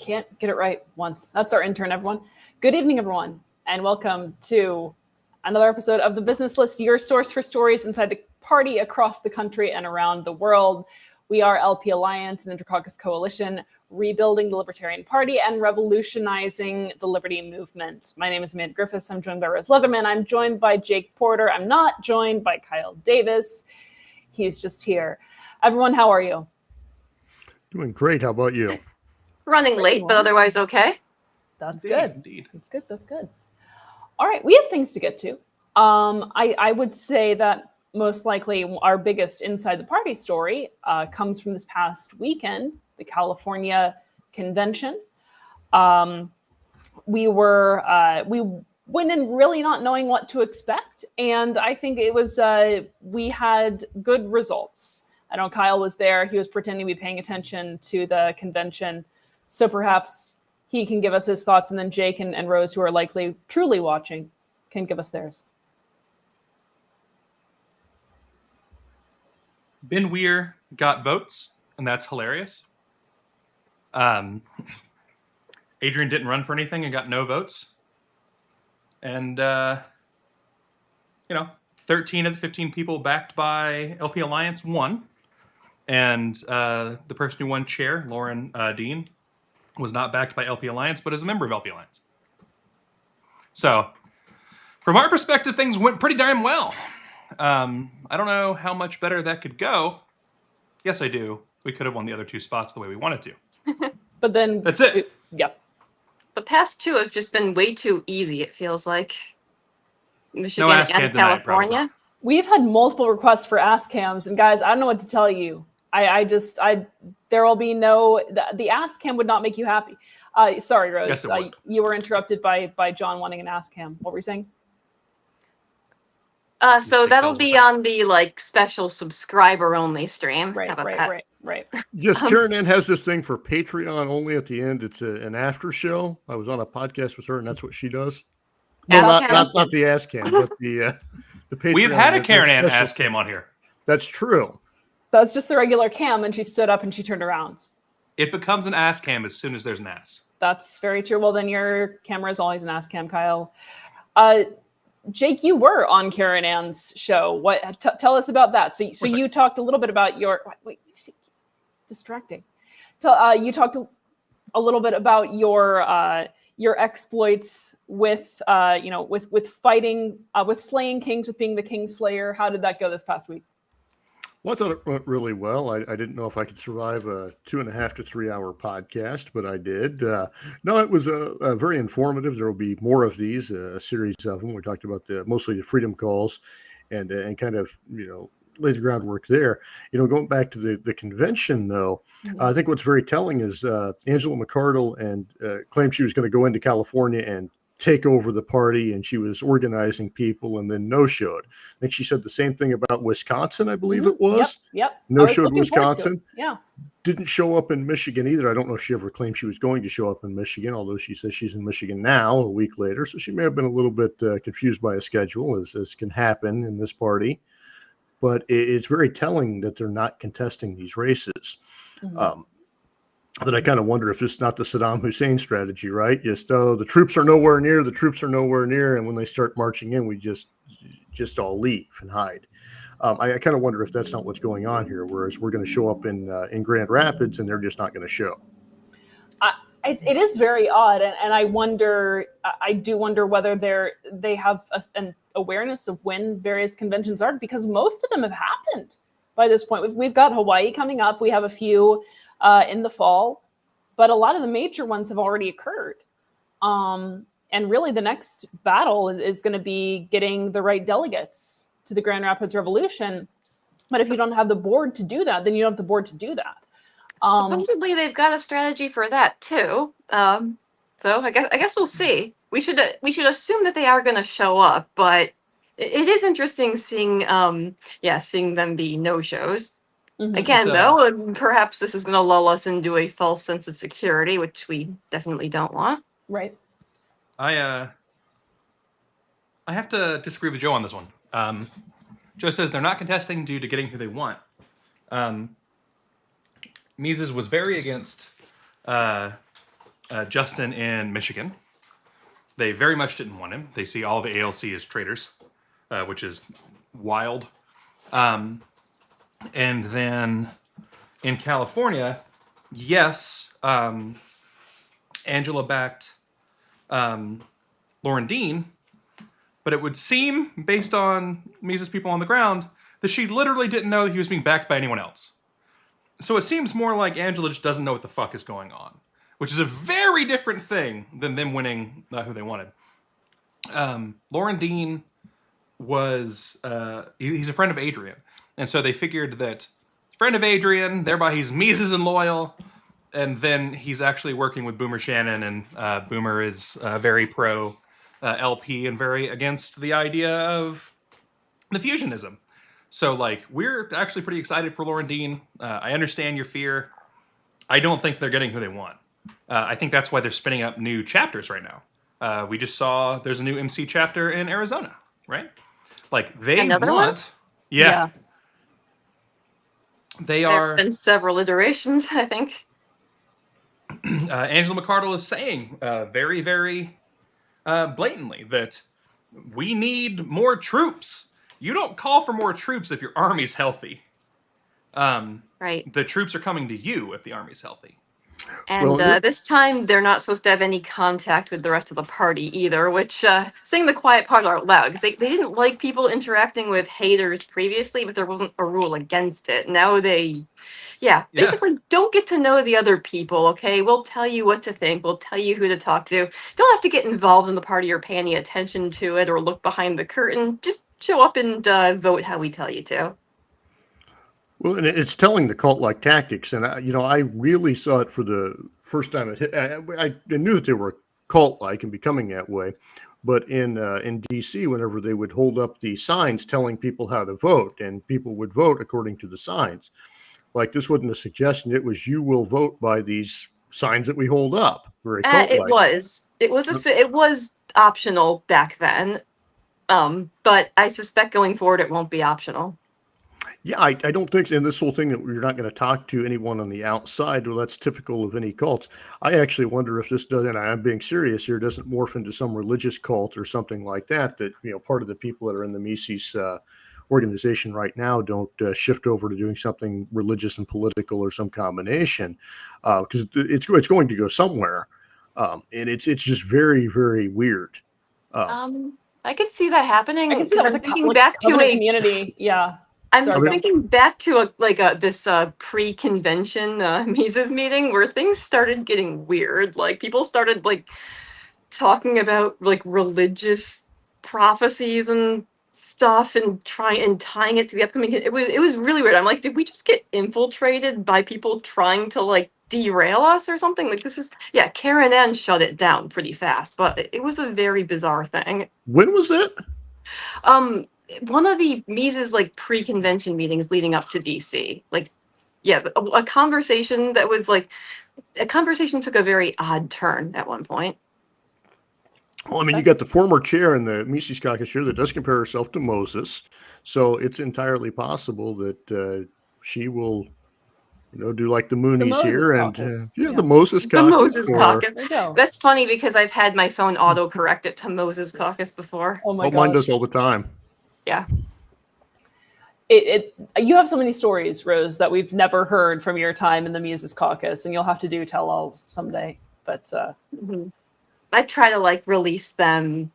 can't get it right once. That's our intern, everyone. Good evening, everyone, and welcome to another episode of The Business List, your source for stories inside the party across the country and around the world. We are LP Alliance, an Intercaucus coalition, rebuilding the Libertarian Party and revolutionizing the liberty movement. My name is Amanda Griffiths. I'm joined by Rose Leatherman. I'm joined by Jake Porter. I'm not joined by Kyle Davis. He's just here. Everyone, how are you? Doing great. How about you? Running late, but otherwise okay. That's good. Indeed. That's good. That's good. All right, we have things to get to. I would say that most likely our biggest inside the party story comes from this past weekend, the California convention. We went in really not knowing what to expect, and I think it was we had good results. I know Kyle was there. He was pretending to be paying attention to the convention. So perhaps he can give us his thoughts, and then Jake and Rose, who are likely truly watching, can give us theirs. Ben Weir got votes, and that's hilarious. Adrian didn't run for anything and got no votes. And, 13 of the 15 people backed by LP Alliance won. And the person who won chair, Lauren Dean, was not backed by LP Alliance, but is a member of LP Alliance. So, from our perspective, things went pretty darn well. I don't know how much better that could go. Yes, I do. We could have won the other two spots the way we wanted to. But then... That's it. Yeah. The past two have just been way too easy, it feels like. Michigan No ass and cam tonight, California. probably. We've had multiple requests for ass cams, and guys, I don't know what to tell you. There will be no, the ass cam would not make you happy. Sorry, Rose. Yes, it would. You were interrupted by John wanting an ass cam. What were you saying? So that'll be on the special subscriber only stream. Right. Yes, Karen Ann has this thing for Patreon only at the end. It's an after show. I was on a podcast with her, and that's what she does. No, not the ass cam, but the Patreon. We've had a Karen Ann ass cam on here. That's true. That's just the regular cam, and she stood up and she turned around. It becomes an ass cam as soon as there's an ass. That's very true. Well, then your camera is always an ass cam, Kyle. Jake, you were on Karen Ann's show. What? Tell us about that. So you talked a little bit about your... Wait, distracting. You talked a little bit about your exploits with fighting, with slaying kings, with being the Kingslayer. How did that go this past week? Well, I thought it went really well. I didn't know if I could survive a 2.5 to 3 hour podcast, but I did. No, it was very informative. There will be more of these, a series of them. We talked about mostly the freedom calls and kind of, lay the groundwork there. Going back to the convention, though, I think what's very telling is Angela McArdle and claimed she was going to go into California and take over the party, and she was organizing people and then no-showed. I think she said the same thing about Wisconsin, I believe it was. Yep. No-showed Wisconsin. Yeah. Didn't show up in Michigan either. I don't know if she ever claimed she was going to show up in Michigan, although she says she's in Michigan now, a week later. So she may have been a little bit confused by a schedule, as can happen in this party. But it's very telling that they're not contesting these races. Mm-hmm. That I kind of wonder if it's not the Saddam Hussein strategy, right? Just, the troops are nowhere near, and when they start marching in, we just all leave and hide. I kind of wonder if that's not what's going on here, whereas we're going to show up in Grand Rapids, and they're just not going to show. It is very odd, and I do wonder whether they have an awareness of when various conventions are, because most of them have happened by this point. We've got Hawaii coming up. We have a few in the fall, but a lot of the major ones have already occurred. And really the next battle is going to be getting the right delegates to the Grand Rapids Revolution. But if you don't have the board to do that, then you don't have the board to do that. Supposedly they've got a strategy for that too. So I guess we'll see. We should assume that they are going to show up, but it is interesting seeing them be no-shows. Mm-hmm. Again, though, perhaps this is going to lull us into a false sense of security, which we definitely don't want. Right. I have to disagree with Joe on this one. Joe says they're not contesting due to getting who they want. Mises was very against Justin in Michigan. They very much didn't want him. They see all the ALC as traitors, which is wild. And then in California, yes, Angela backed Lauren Dean, but it would seem, based on Mises people on the ground, that she literally didn't know that he was being backed by anyone else. So it seems more like Angela just doesn't know what the fuck is going on, which is a very different thing than them winning who they wanted. Lauren Dean was, he's a friend of Adrian. And so they figured that friend of Adrian, thereby he's Mises and loyal. And then he's actually working with Boomer Shannon, and Boomer is very pro LP and very against the idea of the fusionism. So, like, we're actually pretty excited for Lauren Dean. I understand your fear. I don't think they're getting who they want. I think that's why they're spinning up new chapters right now. We just saw there's a new MC chapter in Arizona, right? Like, they Another want... one? Yeah. They There are... have been several iterations, I think. Angela McArdle is saying very, very blatantly that we need more troops. You don't call for more troops if your army's healthy. Right. The troops are coming to you if the army's healthy. And Well, this time, they're not supposed to have any contact with the rest of the party either, which, saying the quiet part out loud, because they didn't like people interacting with haters previously, but there wasn't a rule against it. Now they, basically don't get to know the other people, okay? We'll tell you what to think. We'll tell you who to talk to. Don't have to get involved in the party or pay any attention to it or look behind the curtain. Just show up and vote how we tell you to. Well, and it's telling the cult-like tactics, and I really saw it for the first time. I knew that they were cult-like and becoming that way, but in DC, whenever they would hold up the signs telling people how to vote, and people would vote according to the signs, like this wasn't a suggestion; it was you will vote by these signs that we hold up. Very cult-like. It was optional back then, but I suspect going forward it won't be optional. Yeah, I don't think so. And this whole thing that you're not going to talk to anyone on the outside, well, that's typical of any cults. I actually wonder if this doesn't, and I'm being serious here, doesn't morph into some religious cult or something like that, part of the people that are in the Mises organization right now don't shift over to doing something religious and political or some combination, because it's going to go somewhere. And it's just very, very weird. I could see that happening. I can see that with the thinking back to a community. Yeah. I'm Sorry, just Bill. thinking back to this pre-convention Mises meeting where things started getting weird. Like people started talking about religious prophecies and stuff and tying it to the upcoming. It was really weird. I'm like, did we just get infiltrated by people trying to derail us or something? Karen Ann shut it down pretty fast, but it was a very bizarre thing. When was that? One of the Mises pre-convention meetings leading up to DC, a conversation that was a conversation took a very odd turn at one point. Well, I mean, you got the former chair in the Mises Caucus chair that does compare herself to Moses, so it's entirely possible that she will, do like the Moonies Moses here, Caucus. and the Moses The Caucus. Moses Caucus. There you go. That's funny because I've had my phone auto-correct it to Moses Caucus before. Oh my Oh, God. mine does all the time. Yeah. You have so many stories, Rose, that we've never heard from your time in the Mises Caucus, and you'll have to do tell-alls someday. But I try to release them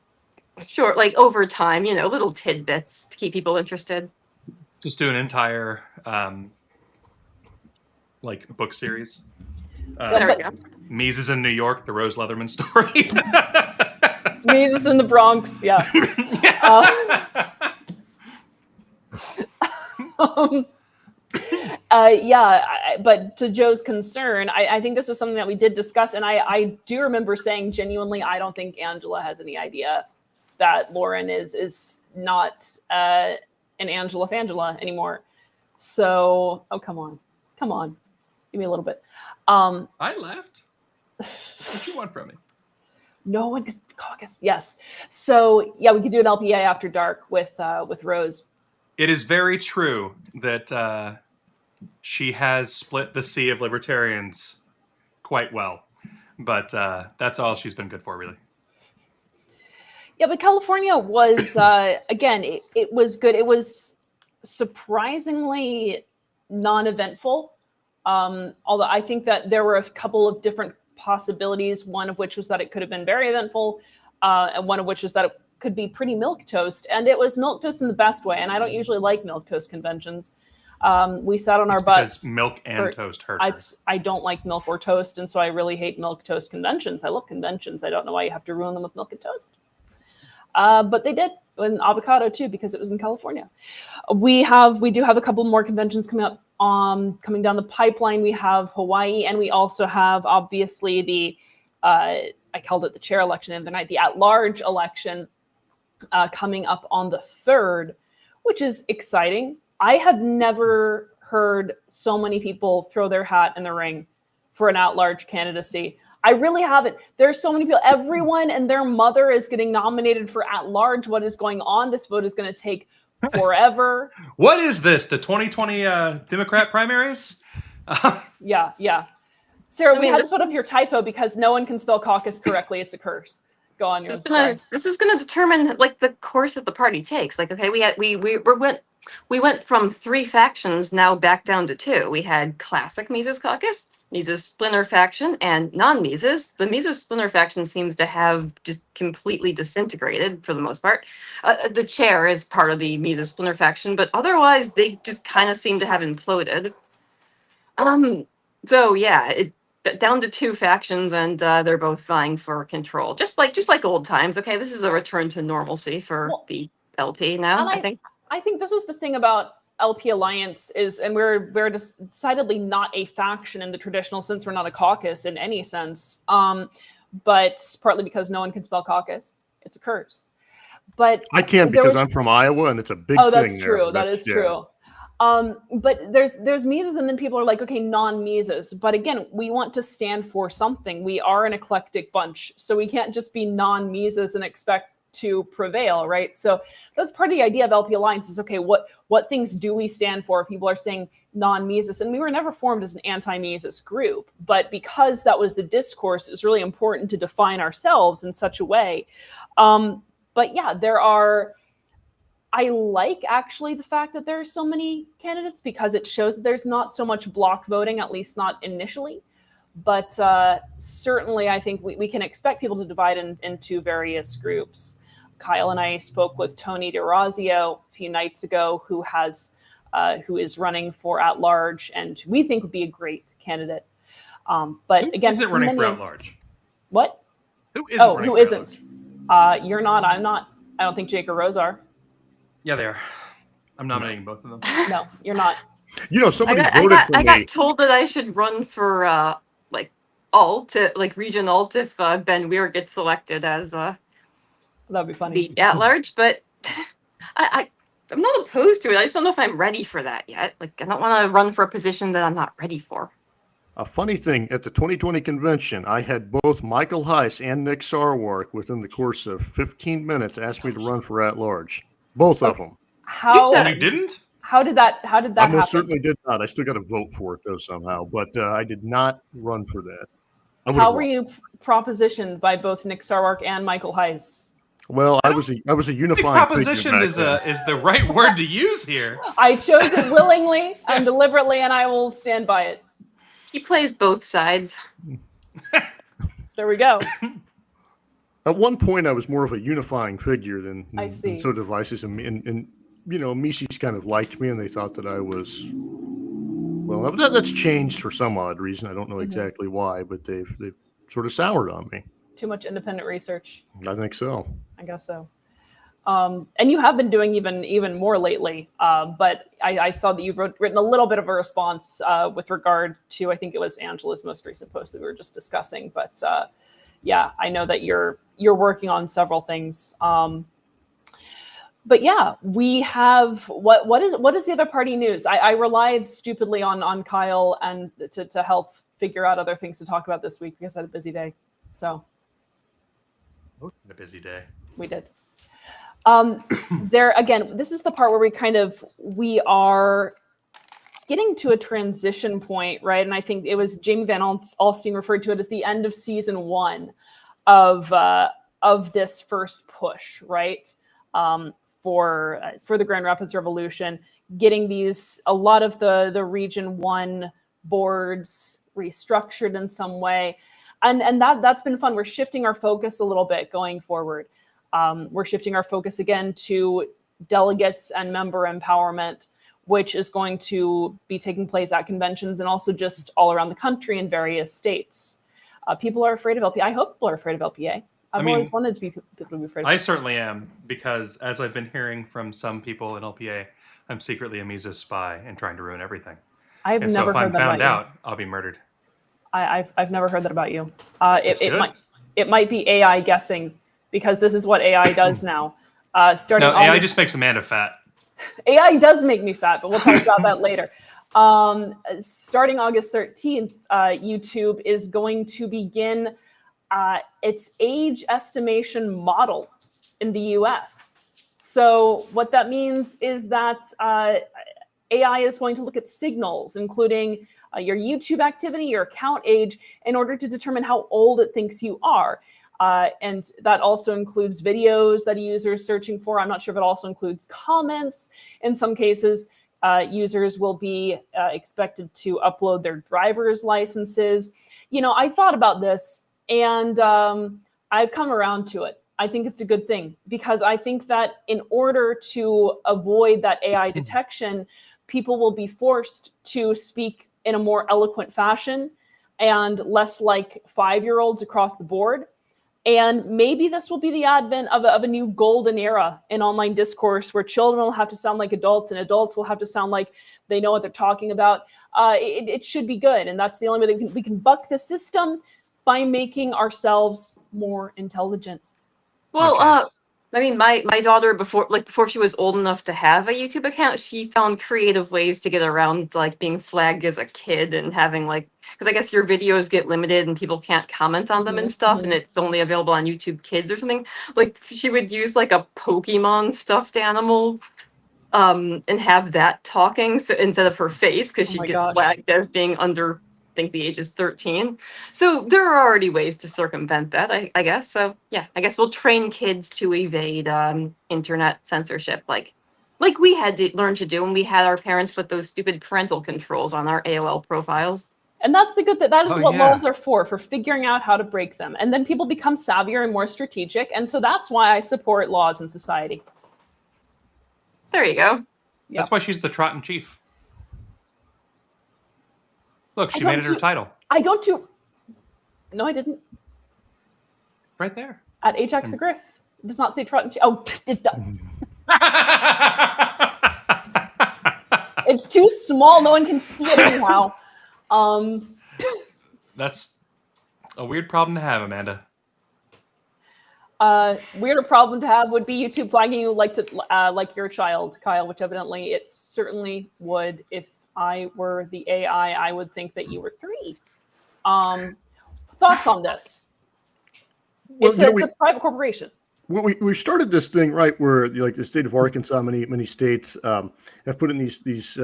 short, over time, little tidbits to keep people interested. Just do an entire book series. There we go. Mises in New York, the Rose Leatherman story. Mises in the Bronx, yeah. But to Joe's concern, I think this was something that we did discuss, and I do remember saying genuinely, I don't think Angela has any idea that Lauren is not an Angela Fangela anymore. So, come on, give me a little bit. I left. What you want from me? No one could caucus. Yes. So yeah, we could do an LPA after dark with Rose. It is very true that she has split the sea of libertarians quite well, but that's all she's been good for, really. Yeah, but California was again, it was good. It was surprisingly non-eventful. Although I think that there were a couple of different possibilities. One of which was that it could have been very eventful, and one of which was that it could be pretty milquetoast. And it was milquetoast in the best way. And I don't usually like milquetoast conventions. We sat on our butts. Because milk and toast hurt her. I don't like milk or toast, and so I really hate milk toast conventions. I love conventions. I don't know why you have to ruin them with milk and toast. But they did, and avocado too, because it was in California. We do have a couple more conventions coming up, coming down the pipeline. We have Hawaii, and we also have obviously the I called it the chair election the other night, the at-large election coming up on the 3rd, which is exciting. I have never heard so many people throw their hat in the ring for an at-large candidacy. I really haven't. There's so many people. Everyone and their mother is getting nominated for at-large. What is going on? This vote is going to take forever. What is this? The 2020 Democrat primaries? Yeah. Sarah, we had to this put up your typo because no one can spell caucus correctly. It's a curse. Go on, your side. This is going to determine like the course that the party takes. Like, okay, we went from 3 factions now back down to 2. We had classic Mises caucus, Mises splinter faction, and non-Mises. The Mises splinter faction seems to have just completely disintegrated for the most part. The chair is part of the Mises splinter faction, but otherwise they just kind of seem to have imploded. So yeah, down to 2 factions, and they're both vying for control, just like old times. Okay, this is a return to normalcy for the LP now. I think this was the thing about LP Alliance is, and we're decidedly not a faction in the traditional sense. We're not a caucus in any sense, but partly because no one can spell caucus. It's a curse. But I can because I'm from Iowa, and it's a big thing. Oh, that's true. There. That is true. But there's Mises, and then people are like, okay, non-Mises. But again, we want to stand for something. We are an eclectic bunch, so we can't just be non-Mises and expect to prevail, right? So that's part of the idea of LP Alliance is, okay, what things do we stand for? People are saying non-Mises, and we were never formed as an anti-Mises group, but because that was the discourse, it's really important to define ourselves in such a way. But yeah, I like actually the fact that there are so many candidates because it shows that there's not so much block voting, at least not initially. But certainly I think we can expect people to divide into various groups. Kyle and I spoke with Tony DeRazio a few nights ago, who is running for at-large, and we think would be a great candidate. But again, isn't running for at-large? What? Who isn't? Who isn't? You're not. I'm not. I don't think Jake or Rose are. Yeah, they are. I'm nominating both of them. No, you're not. Somebody voted for me. I got told that I should run for region alt if Ben Weir gets selected as That'd be funny. the at-large, but I'm not opposed to it. I just don't know if I'm ready for that yet. Like, I don't want to run for a position that I'm not ready for. A funny thing, at the 2020 convention, I had both Michael Heiss and Nick Sarwark within the course of 15 minutes ask me to run for at-large. Both of them. You didn't? How did that I happen? most certainly did not. I still got to vote for it, though, somehow. But I did not run for that. How were you propositioned by both Nick Sarwark and Michael Heiss? Well, I was a unifying proposition is the right word to use here. I chose it willingly and deliberately, and I will stand by it. He plays both sides. There we go. At one point, I was more of a unifying figure than so divisive. And Mises kind of liked me, and they thought that I was. Well, that's changed for some odd reason. I don't know exactly why, but they've sort of soured on me. Too much independent research. I think so. I guess so. And you have been doing even more lately. But I saw that you've written a little bit of a response with regard to, I think it was Angela's most recent post that we were just discussing. But yeah, I know that you're working on several things. But yeah, we have what is the other party news? I relied stupidly on Kyle and to help figure out other things to talk about this week because I had a busy day. So a busy day. We did. There again, this is the part where we are getting to a transition point, right? And I think it was Jamie Van Alstine referred to it as the end of season 1 of this first push, right? For the Grand Rapids Revolution, getting a lot of the Region 1 boards restructured in some way. And that's been fun. We're shifting our focus a little bit going forward. We're shifting our focus again to delegates and member empowerment, which is going to be taking place at conventions and also just all around the country in various states. People are afraid of LPA. I hope people are afraid of LPA. I've always wanted people to be afraid of it. I certainly am, because as I've been hearing from some people in LPA, I'm secretly a Mises spy and trying to ruin everything. I've And never so if I'm heard that found about out, I'll be murdered. you. I've never heard that about you. That's It good. might be AI guessing, because this is what AI does now. Starting No, AI August- just makes Amanda fat. AI does make me fat, but we'll talk about that later. Starting August 13th, YouTube is going to begin its age estimation model in the US. So what that means is that AI is going to look at signals, including your YouTube activity, your account age, in order to determine how old it thinks you are. And that also includes videos that a user is searching for. I'm not sure if it also includes comments. In some cases, users will be expected to upload their driver's licenses. I thought about this, and I've come around to it. I think it's a good thing, because I think that in order to avoid that AI detection, people will be forced to speak in a more eloquent fashion and less like 5-year-olds across the board. And maybe this will be the advent of a new golden era in online discourse, where children will have to sound like adults and adults will have to sound like they know what they're talking about. It should be good. And that's the only way that we can buck the system, by making ourselves more intelligent. Well, chance. I mean, my daughter, before she was old enough to have a YouTube account, she found creative ways to get around like being flagged as a kid and having because I guess your videos get limited and people can't comment on them and stuff, and it's only available on YouTube Kids or something. Like she would use like a Pokemon stuffed animal, and have that talking instead of her face, because she'd my get gosh. flagged as being under, I think the age is 13. So there are already ways to circumvent that, I guess. So yeah, I guess we'll train kids to evade internet censorship, like we had to learn to do when we had our parents put those stupid parental controls on our AOL profiles. And that's the good thing. That is Oh, what yeah. laws are for figuring out how to break them. And then people become savvier and more strategic. And so that's why I support laws in society. There you go. Yep. That's why she's the Trot in Chief. Look, she I made it don't her do- title. I don't do. No, I didn't. Right there. At Ajax the Griff. It does not say Trot and Oh, it does. It's too small. No one can see it anyhow. That's a weird problem to have, Amanda. Weirder problem to have would be YouTube flagging you like your child, Kyle, which evidently it certainly would. If I were the AI, I would think that you were 3. Thoughts on this? Well, It's a private corporation. Well, we started this thing right where like the state of Arkansas, many states have put in these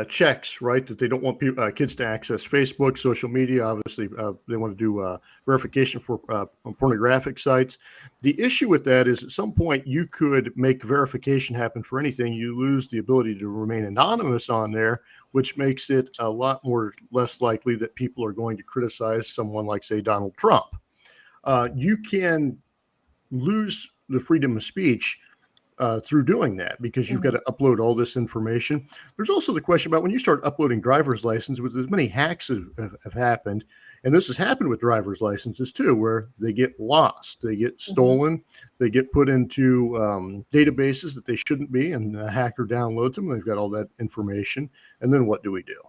checks, right, that they don't want kids to access Facebook, social media. Obviously, they want to do verification for pornographic sites. The issue with that is at some point you could make verification happen for anything. You lose the ability to remain anonymous on there, which makes it a lot less likely that people are going to criticize someone like, say, Donald Trump. You can lose the freedom of speech through doing that, because you've got to upload all this information. There's also the question about when you start uploading driver's license, with as many hacks have happened, and this has happened with driver's licenses too, where they get lost, they get stolen, they get put into databases that they shouldn't be, and a hacker downloads them, they've got all that information, and then what do we do?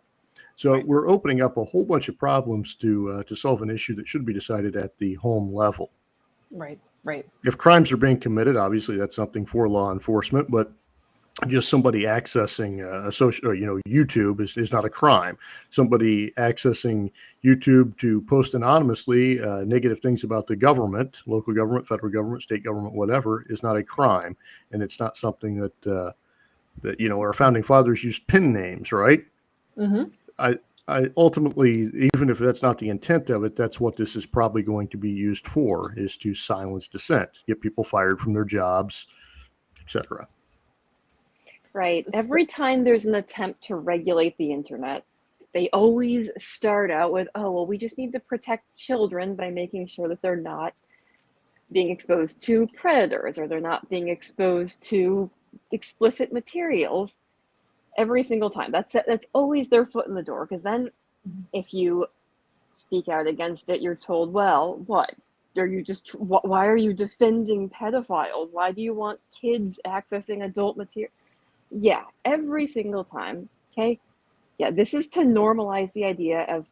So we're opening up a whole bunch of problems to solve an issue that should be decided at the home level. Right. If crimes are being committed, obviously that's something for law enforcement, but just somebody accessing YouTube is not a crime. Somebody accessing YouTube to post anonymously negative things about the government, local government, federal government, state government, whatever, is not a crime, and it's not something that our founding fathers used pen names, right? Mhm. I ultimately, even if that's not the intent of it, that's what this is probably going to be used for, is to silence dissent, get people fired from their jobs, etc. Right. S- Every time there's an attempt to regulate the internet, they always start out with, oh, well, we just need to protect children by making sure that they're not being exposed to predators or they're not being exposed to explicit materials every single time. That's always their foot in the door, because then if you speak out against it, you're told, well, what? Are you just why are you defending pedophiles? Why do you want kids accessing adult material? Yeah, every single time. Okay. Yeah, this is to normalize the idea of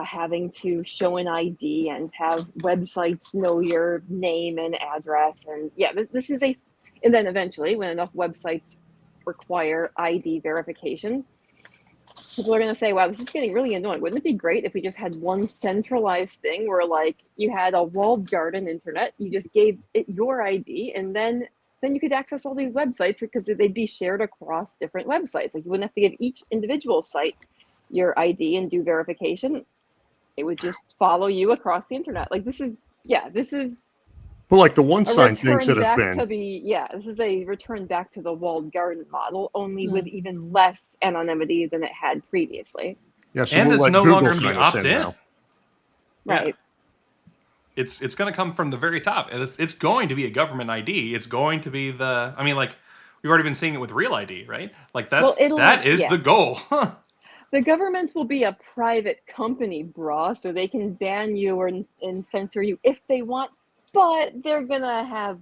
having to show an ID and have websites know your name and address. And yeah, this is and then eventually, when enough websites require ID verification, people are going to say, wow, this is getting really annoying. Wouldn't it be great if we just had one centralized thing where, like, you had a walled garden internet, you just gave it your ID, and then you could access all these websites because they'd be shared across different websites. Like, you wouldn't have to give each individual site your ID and do verification. It would just follow you across the internet. Like, this is But like the one a sign things return that have back to been, this is a return back to the walled garden model, only with Mm. even less anonymity than it had previously. yeah, so And we'll it's let no Google longer going to sign be us opt in in. now. Yeah. Right. It's going to come from the very top. And it's going to be a government ID. It's going to be the. I mean, like we've already been seeing it with Real ID, right? Like that is the goal. The governments will be a private company, brah, so they can ban you and censor you if they want, but they're gonna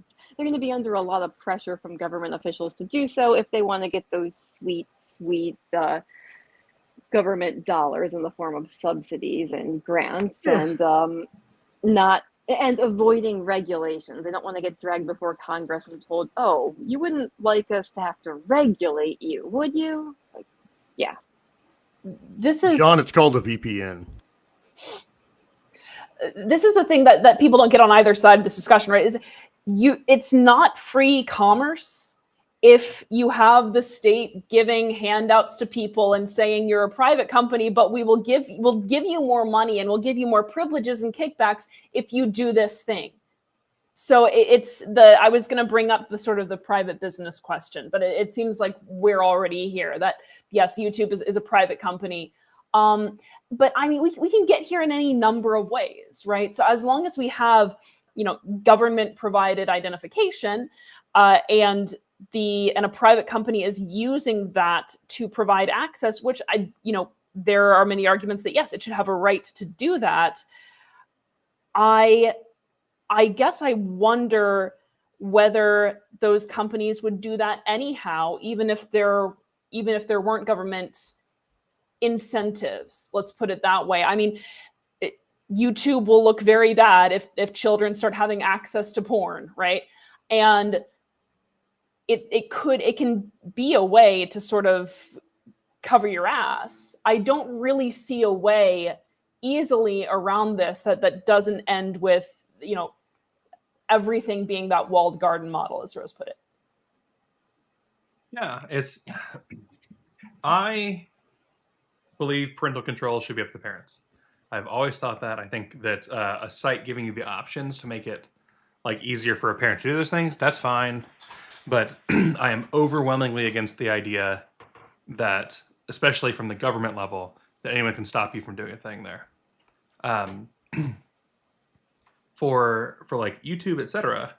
be under a lot of pressure from government officials to do so if they want to get those sweet government dollars in the form of subsidies and grants and avoiding regulations. They don't want to get dragged before Congress and told, oh, you wouldn't like us to have to regulate you, would you? Like, yeah. This is John, it's called a VPN. the thing that people don't get on either side of this discussion, right? It's not free commerce if you have the state giving handouts to people and saying you're a private company, but we'll give you more money and we'll give you more privileges and kickbacks if you do this thing. So I was going to bring up the sort of the private business question, but it seems like we're already here that yes, YouTube is a private company. But I mean, we can get here in any number of ways, right? So as long as we have, government provided identification, and a private company is using that to provide access, which there are many arguments that yes, it should have a right to do that. I guess I wonder whether those companies would do that anyhow, even if there weren't government incentives. Let's put it that way. I mean, YouTube will look very bad if children start having access to porn, right? And it can be a way to sort of cover your ass. I don't really see a way easily around this that doesn't end with, everything being that walled garden model, as Rose put it. Yeah, I believe parental control should be up to the parents. I've always thought that. I think that a site giving you the options to make it like easier for a parent to do those things, that's fine. But I am overwhelmingly against the idea that, especially from the government level, that anyone can stop you from doing a thing there. For like YouTube, etc.,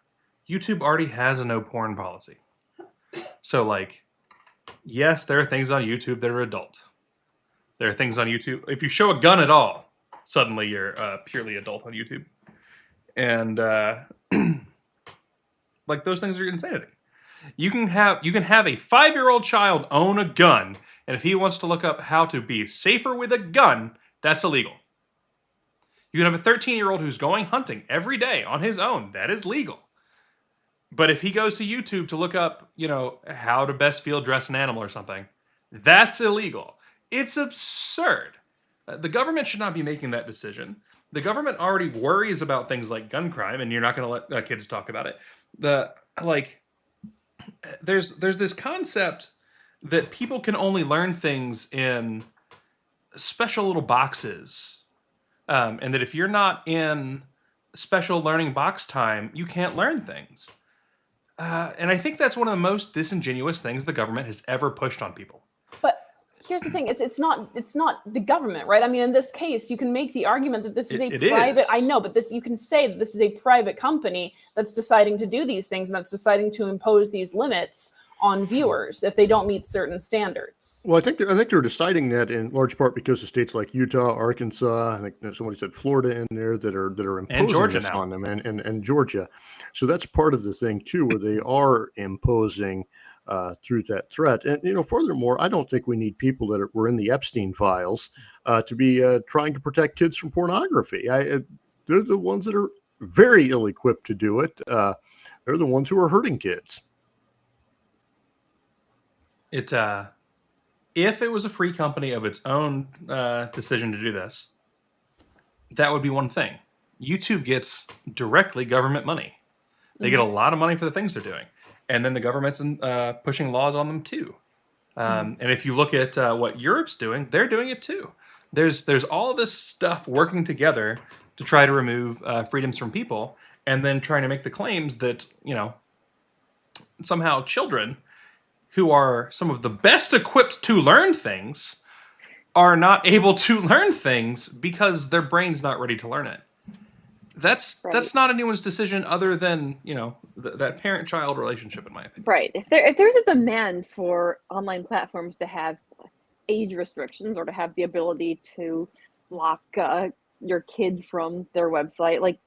YouTube already has a no porn policy. So like, yes, there are things on YouTube that are adult. There are things on YouTube. If you show a gun at all, suddenly you're purely adult on YouTube. And like those things are insanity. You can have a 5-year-old child own a gun, and if he wants to look up how to be safer with a gun, that's illegal. You can have a 13-year-old who's going hunting every day on his own. That is legal. But if he goes to YouTube to look up, how to best field dress an animal or something, that's illegal. It's absurd. The government should not be making that decision. The government already worries about things like gun crime, and you're not going to let kids talk about it. There's this concept that people can only learn things in special little boxes, and that if you're not in special learning box time, you can't learn things. And I think that's one of the most disingenuous things the government has ever pushed on people. But here's the thing: it's not the government, right? I mean, in this case, you can make the argument that this is It private. is. I know, but you can say that this is a private company that's deciding to do these things and that's deciding to impose these limits on viewers if they don't meet certain standards. Well, I think they're deciding that in large part because of states like Utah, Arkansas, I think somebody said Florida in there that are imposing Georgia this now. on them, and Georgia. So that's part of the thing too, where they are imposing through that threat. And furthermore, I don't think we need people that were in the Epstein files to be trying to protect kids from pornography. They're the ones that are very ill-equipped to do it. They're the ones who are hurting kids. If it was a free company of its own decision to do this, that would be one thing. YouTube gets directly government money. They get a lot of money for the things they're doing, and then the government's pushing laws on them too. And if you look at what Europe's doing, they're doing it too. There's all this stuff working together to try to remove freedoms from people, and then trying to make the claims that somehow children who are some of the best equipped to learn things are not able to learn things because their brain's not ready to learn it. That's not anyone's decision other than that parent-child relationship, in my opinion. Right. If there's a demand for online platforms to have age restrictions or to have the ability to block your kid from their website,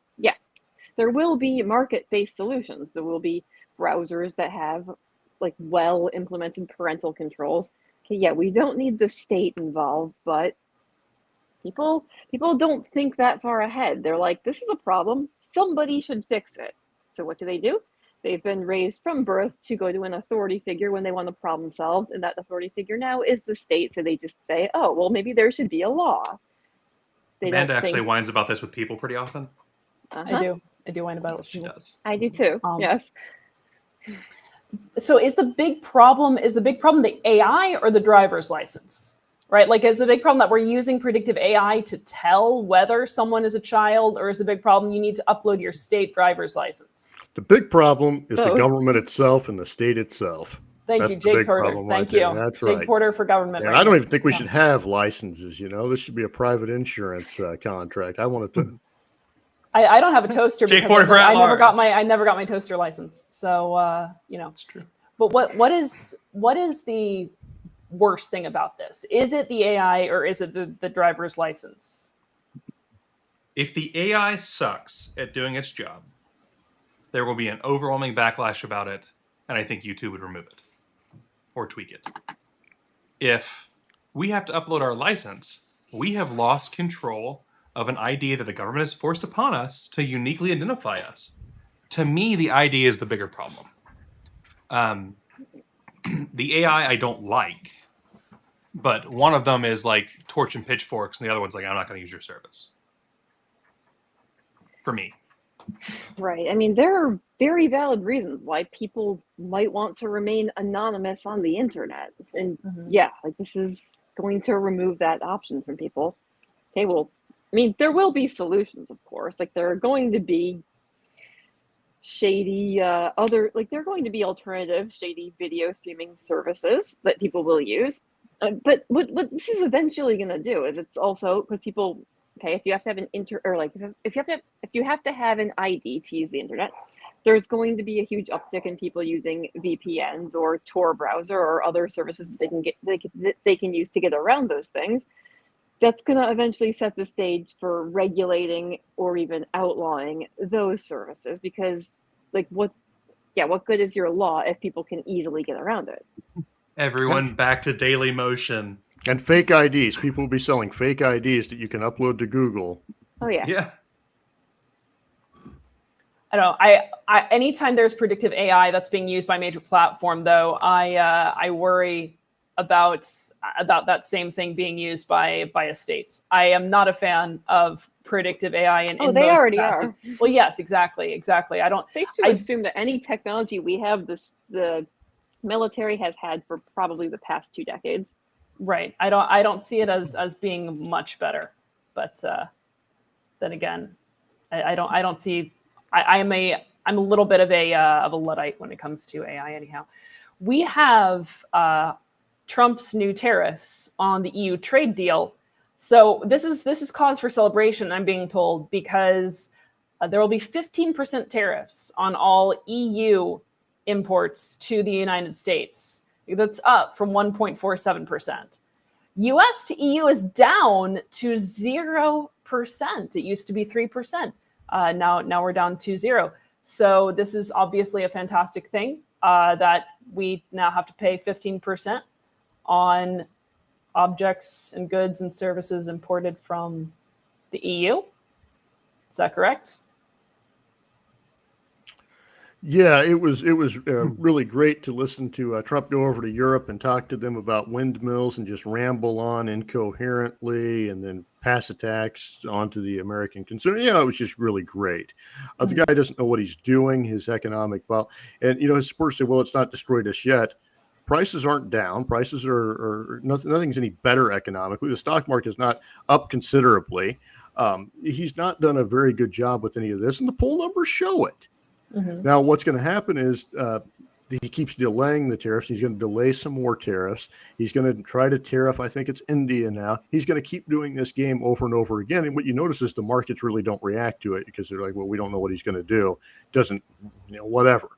there will be market-based solutions. There will be browsers that have well implemented parental controls. Okay, yeah, we don't need the state involved, but people don't think that far ahead. They're like, this is a problem, somebody should fix it. So what do? They've been raised from birth to go to an authority figure when they want a problem solved, and that authority figure now is the state. So they just say, oh, well, maybe there should be a law. Amanda actually whines about this with people pretty often. Uh-huh. I do whine about it. She does. I do too. Yes. So is the big problem the AI or the driver's license? Right? Is the big problem that we're using predictive AI to tell whether someone is a child, or is the big problem you need to upload your state driver's license? The big problem is the Both. government itself and the state itself. Thank That's you, the Jake big Porter. problem Thank right you. there. That's Jake right. Porter for government. And right I don't now. even think we should have licenses. This should be a private insurance contract. I want it to. I don't have a toaster Jake because Porter for I at never got large. my toaster license. So It's true. But what is the worst thing about this? Is it the AI or is it the driver's license? If the AI sucks at doing its job, there will be an overwhelming backlash about it, and I think YouTube would remove it or tweak it. If we have to upload our license, we have lost control of an ID that the government has forced upon us to uniquely identify us. To me, the ID is the bigger problem. The AI I don't like, but one of them is like torch and pitchforks, and the other one's like, I'm not going to use your service. For me. Right. I mean, there are very valid reasons why people might want to remain anonymous on the internet. And this is going to remove that option from people. Okay, well, I mean, there will be solutions, of course. There are going to be shady there are going to be alternative shady video streaming services that people will use. But what this is eventually going to do is it's also because people, if you have to have an if you have to have an ID to use the internet, there's going to be a huge uptick in people using VPNs or Tor browser or other services that they can use to get around those things. That's going to eventually set the stage for regulating or even outlawing those services, because what good is your law if people can easily get around it? Everyone back to Daily Motion. And fake IDs. People will be selling fake IDs that you can upload to Google. Oh yeah. Yeah. I don't know. I anytime there's predictive AI that's being used by a major platform, though, I worry about that same thing being used by a state. I am not a fan of predictive AI in they most already capacities. are. Well, yes, exactly. I don't. Safe to assume that any technology we have, the military has had for probably the past 2 decades. Right. I don't see it as being much better, but then again, I don't see. I'm a little bit of a Luddite when it comes to AI. Anyhow, we have Trump's new tariffs on the EU trade deal. So this is cause for celebration, I'm being told, because there will be 15% tariffs on all EU imports to the United States. That's up from 1.47%. US to EU is down to 0%. It used to be 3%. Now we're down to 0. So this is obviously a fantastic thing that we now have to pay 15% on objects and goods and services imported from the EU. Is that correct? Yeah, it was really great to listen to Trump go over to Europe and talk to them about windmills and just ramble on incoherently and then pass attacks onto the American consumer. Yeah, it was just really great. The guy doesn't know what he's doing, his economic, and his supporters say, well, it's not destroyed us yet. Prices aren't down. Prices are nothing's any better economically. The stock market is not up considerably. He's not done a very good job with any of this, and the poll numbers show it. Mm-hmm. Now, what's going to happen is he keeps delaying the tariffs. He's going to delay some more tariffs. He's going to try to tariff, I think it's India now. He's going to keep doing this game over and over again. And what you notice is the markets really don't react to it because they're like, well, we don't know what he's going to do. Doesn't, whatever.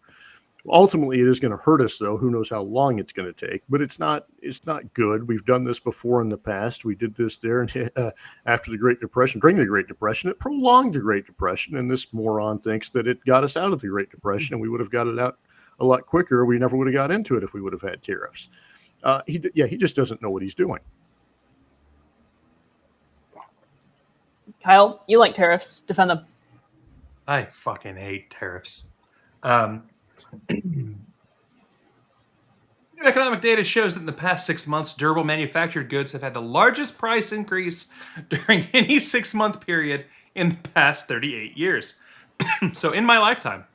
Ultimately, it is going to hurt us, though. Who knows how long it's going to take? But it's not good. We've done this before in the past. We did this there after the Great Depression. During the Great Depression, it prolonged the Great Depression, and this moron thinks that it got us out of the Great Depression, and we would have got it out a lot quicker. We never would have got into it if we would have had tariffs. He just doesn't know what he's doing. Kyle, you like tariffs. Defend them. I fucking hate tariffs. Economic data shows that in the past 6 months, durable manufactured goods have had the largest price increase during any 6-month period in the past 38 years. So in my lifetime,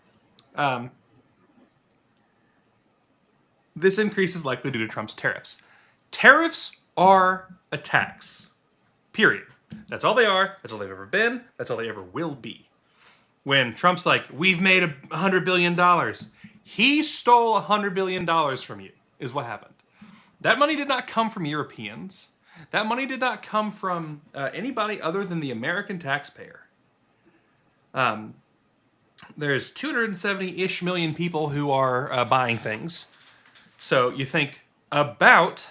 this increase is likely due to Trump's tariffs. Tariffs are a tax, period. That's all they are. That's all they've ever been. That's all they ever will be. When Trump's like, we've made $100 billion. He stole $100 billion from you, is what happened. That money did not come from Europeans. That money did not come from anybody other than the American taxpayer. There's 270-ish million people who are buying things. So you think about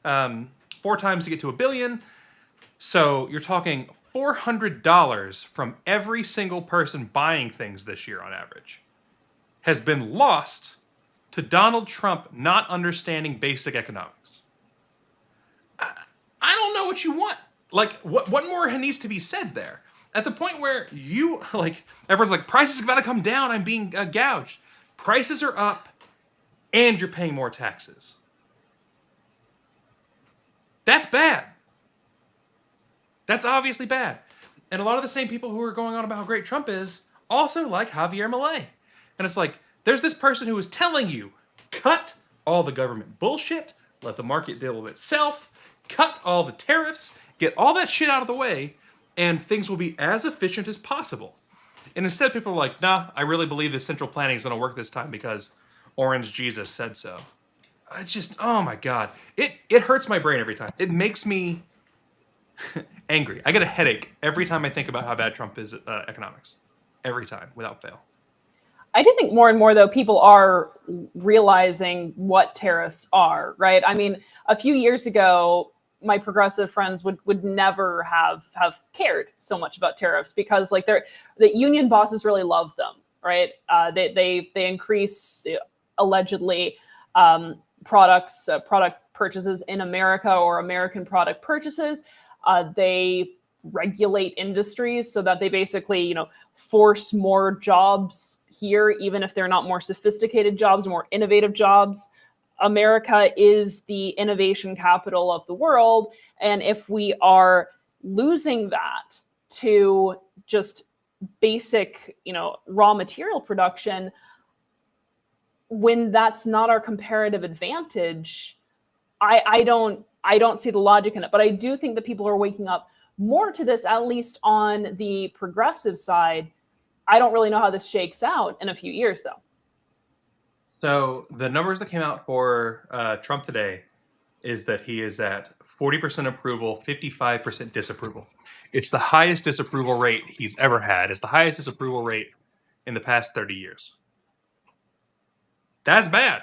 4 times to get to $1 billion. So you're talking $400 from every single person buying things this year on average has been lost to Donald Trump not understanding basic economics. I don't know what you want. Like, what more needs to be said there? At the point where everyone's like, prices have got to come down, I'm being gouged. Prices are up, and you're paying more taxes. That's bad. That's obviously bad. And a lot of the same people who are going on about how great Trump is also like Javier Milei. And it's like, there's this person who is telling you, cut all the government bullshit, let the market deal with itself, cut all the tariffs, get all that shit out of the way, and things will be as efficient as possible. And instead people are like, nah, I really believe this central planning is going to work this time because Orange Jesus said so. It's just, oh my God. It hurts my brain every time. It makes me angry. I get a headache every time I think about how bad Trump is at economics. Every time, without fail. I do think more and more, though, people are realizing what tariffs are, right? I mean, a few years ago, my progressive friends would never have cared so much about tariffs because the union bosses really love them, right? They increase allegedly product purchases in America or American product purchases. They regulate industries so that they basically, force more jobs here, even if they're not more sophisticated jobs, more innovative jobs. America is the innovation capital of the world. And if we are losing that to just basic, raw material production, when that's not our comparative advantage, I don't I don't see the logic in it. But I do think that people are waking up more to this, at least on the progressive side. I don't really know how this shakes out in a few years, though. So the numbers that came out for Trump today is that he is at 40% approval, 55% disapproval. It's the highest disapproval rate he's ever had. It's the highest disapproval rate in the past 30 years. That's bad.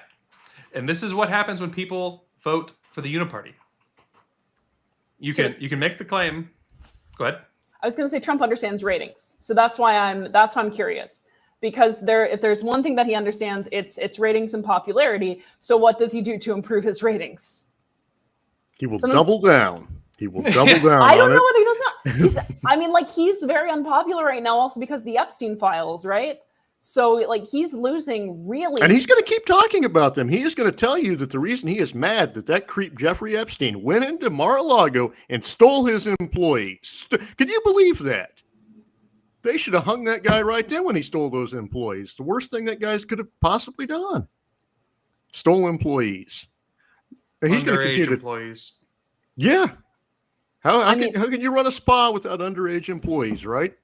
And this is what happens when people vote for the Uniparty. You can make the claim. Go ahead. I was going to say Trump understands ratings, so that's why I'm curious, because if there's one thing that he understands, it's ratings and popularity. So what does he do to improve his ratings? He will double down. He will double down. I don't know whether he does not. I mean, like, he's very unpopular right now, also because the Epstein files, right? So, like, he's losing really. And he's going to keep talking about them. He is going to tell you that the reason he is mad that creep Jeffrey Epstein went into Mar-a-Lago and stole his employees. Can you believe that? They should have hung that guy right then when he stole those employees. The worst thing that guy could have possibly done. Stole employees. And he's going to continue employees. Yeah. How can you run a spa without underage employees, right?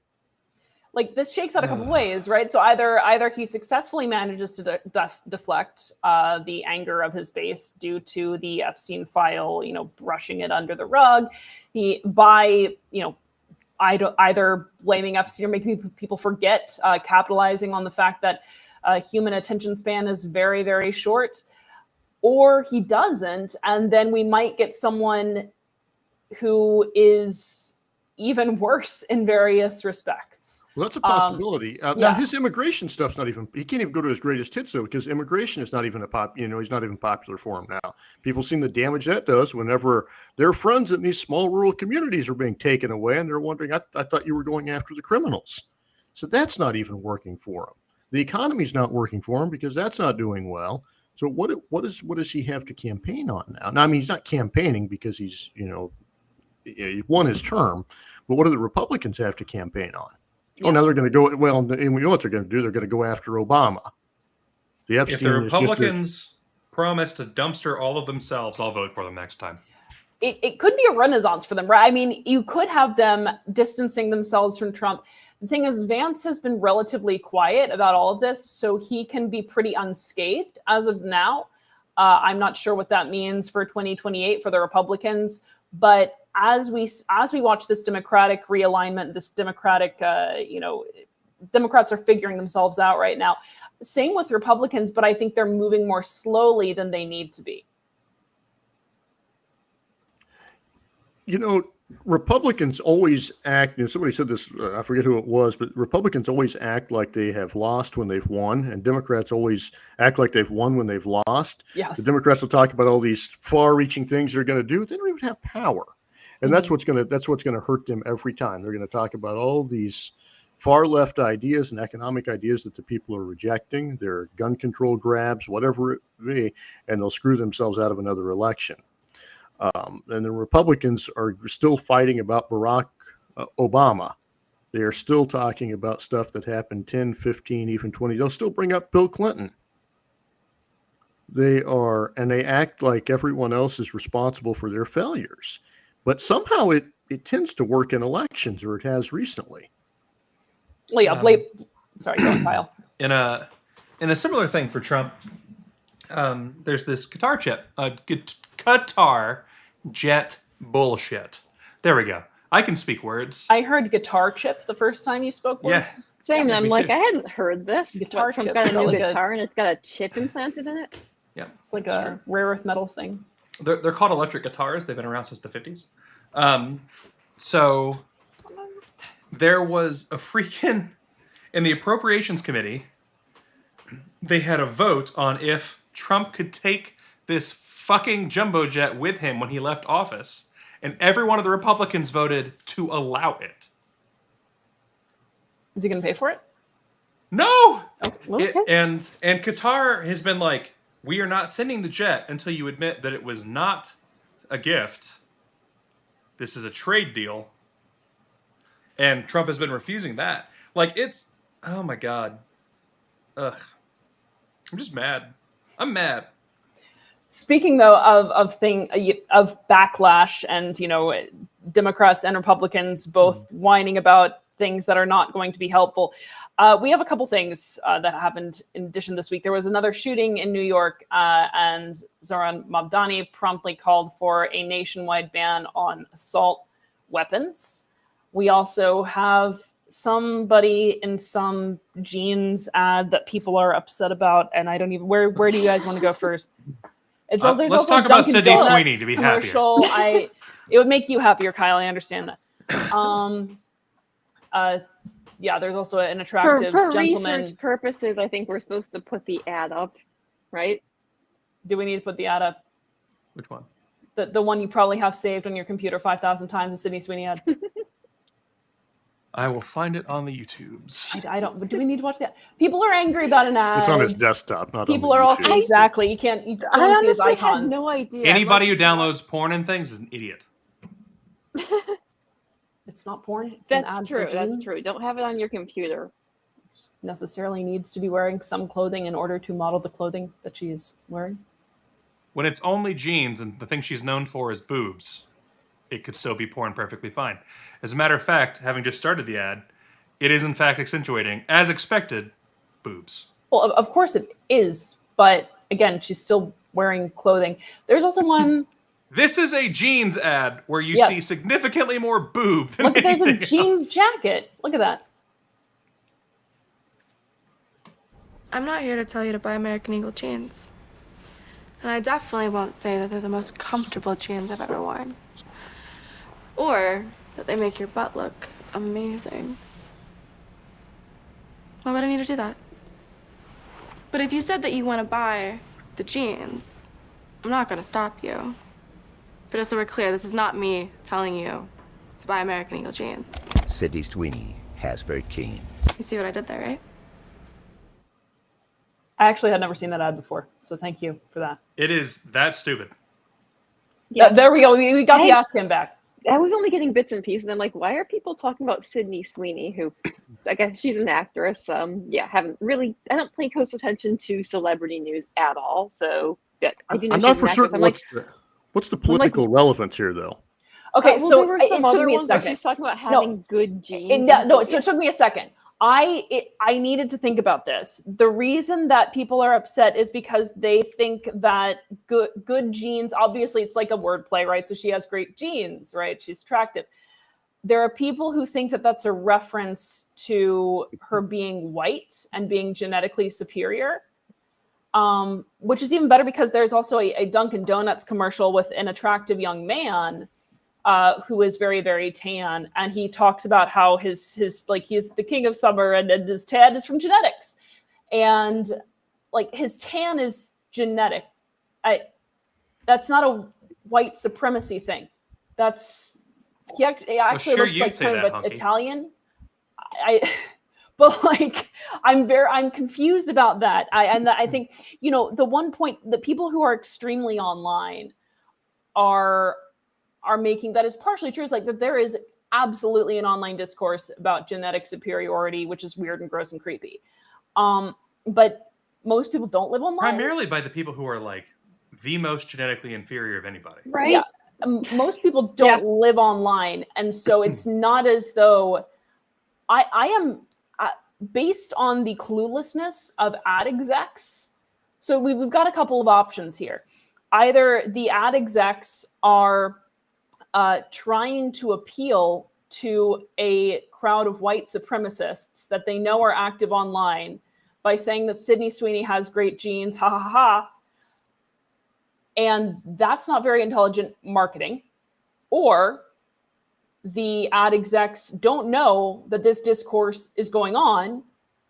Like, this shakes out a couple ways, right? So either he successfully manages to deflect the anger of his base due to the Epstein file, brushing it under the rug. Either blaming Epstein or making people forget, capitalizing on the fact that human attention span is very, very short, or he doesn't, and then we might get someone who is even worse in various respects. Well, that's a possibility. Now, his immigration stuff's not even, he can't even go to his greatest hits, though, because immigration is not even he's not even popular for him now. People seen the damage that does whenever their friends in these small rural communities are being taken away, and they're wondering, I thought you were going after the criminals. So that's not even working for him. The economy's not working for him because that's not doing well. So what does he have to campaign on now? Now, I mean, he's not campaigning because he's, he won his term, but what do the Republicans have to campaign on? Yeah. Oh, now they're going to go, well, and we know what they're going to do. They're going to go after Obama. If the Republicans promise to dumpster all of themselves, I'll vote for them next time. It could be a renaissance for them, right? I mean, you could have them distancing themselves from Trump. The thing is, Vance has been relatively quiet about all of this, so he can be pretty unscathed as of now. I'm not sure what that means for 2028 for the Republicans, but as we watch this Democratic realignment, this Democratic, Democrats are figuring themselves out right now. Same with Republicans, but I think they're moving more slowly than they need to be. Republicans always act, somebody said this, I forget who it was, but Republicans always act like they have lost when they've won, and Democrats always act like they've won when they've lost. Yes. The Democrats will talk about all these far-reaching things they're going to do. They don't even have power. And that's what's going to hurt them every time. They're going to talk about all these far left ideas and economic ideas that the people are rejecting, their gun control grabs, whatever it be, and they'll screw themselves out of another election. And the Republicans are still fighting about Barack Obama. They are still talking about stuff that happened 10, 15, even 20. They'll still bring up Bill Clinton. They act like everyone else is responsible for their failures. But somehow it tends to work in elections, or it has recently. Sorry, go on, Kyle. In a similar thing for Trump, there's this Qatar jet bullshit. There we go. I can speak words. I heard guitar chip the first time you spoke words. Yeah. Same. Yeah, I'm like, I hadn't heard this. Guitar Trump chip got is a new really guitar and it's got a chip implanted in it. Yeah, It's like a rare earth metals thing. They're called electric guitars. They've been around since the 50s. So there was a freaking, in the Appropriations Committee, they had a vote on if Trump could take this fucking jumbo jet with him when he left office, and every one of the Republicans voted to allow it. Is he going to pay for it? No! Oh, okay. And Qatar has been like, we are not sending the jet until you admit that it was not a gift. This is a trade deal. And Trump has been refusing that. Like, it's, oh my God. Ugh. I'm just mad. I'm mad. Speaking though of backlash and Democrats and Republicans both whining about things that are not going to be helpful, we have a couple things that happened in addition this week. There was another shooting in New York, and Zohran Mamdani promptly called for a nationwide ban on assault weapons. We also have somebody in some jeans ad that people are upset about, and I don't even where do you guys want to go first? There's let's also talk a about Dunkin' Sydney Donuts Sweeney to be commercial. It would make you happier, Kyle. I understand that. Yeah, there's also an attractive for gentleman. research purposes, I think we're supposed to put the ad up, right? Do we need to put the ad up? Which one? The one you probably have saved on your computer 5,000 times, the Sydney Sweeney ad. I will find it on the YouTubes. I don't. Do we need to watch that? People are angry about an ad. It's on his desktop, not People on are the also YouTube. exactly. You I don't see his honestly had icons. no idea. Anybody who downloads porn and things is an idiot. It's not porn. It's an That's ad true. for That's jeans. true. Don't have it on your computer. Necessarily needs to be wearing some clothing in order to model the clothing that she is wearing. When it's only jeans and the thing she's known for is boobs, it could still be porn perfectly fine. As a matter of fact, having just started the ad, it is in fact accentuating, as expected, boobs. Well, of course it is, but again, she's still wearing clothing. There's also one. This is a jeans ad where you Yes. see significantly more boob than Look, there's a anything jeans else. jacket. Look at that. I'm not here to tell you to buy American Eagle jeans. And I definitely won't say that they're the most comfortable jeans I've ever worn. Or that they make your butt look amazing. Why would I need to do that? But if you said that you want to buy the jeans, I'm not going to stop you. But just so we're clear, this is not me telling you to buy American Eagle jeans. Sydney Sweeney has very keen. You see what I did there, right? I actually had never seen that ad before, so thank you for that. It is that stupid. Yeah. There we go. We got the ask him back. I was only getting bits and pieces. I'm like, why are people talking about Sydney Sweeney, who I guess she's an actress? Haven't really. I don't pay close attention to celebrity news at all. So yeah, I do know I'm she's not an for actress. certain I'm like, what's the political relevance here, though. Okay, well, so there were some it took other me a ones where second. she's talking about having good genes. So it took me a second. I needed to think about this. The reason that people are upset is because they think that good genes, obviously it's like a wordplay, right? So she has great genes, right? She's attractive. There are people who think that that's a reference to her being white and being genetically superior, which is even better because there's also a Dunkin' Donuts commercial with an attractive young man who is very, very tan, and he talks about how his like he's the king of summer, and his tan is from genetics, and like his tan is genetic. That's not a white supremacy thing. He actually sure, looks you like say kind that, of Hunky. Italian. But like I'm confused about that. I think the one point the people who are extremely online are making that is partially true is like that there is absolutely an online discourse about genetic superiority, which is weird and gross and creepy. But most people don't live online. Primarily by the people who are like the most genetically inferior of anybody. right? Yeah. Most people don't live online, and so it's not as though I am based on the cluelessness of ad execs. So we've got a couple of options here. Either the ad execs are trying to appeal to a crowd of white supremacists that they know are active online by saying that Sydney Sweeney has great genes, ha ha ha. And that's not very intelligent marketing. Or the ad execs don't know that this discourse is going on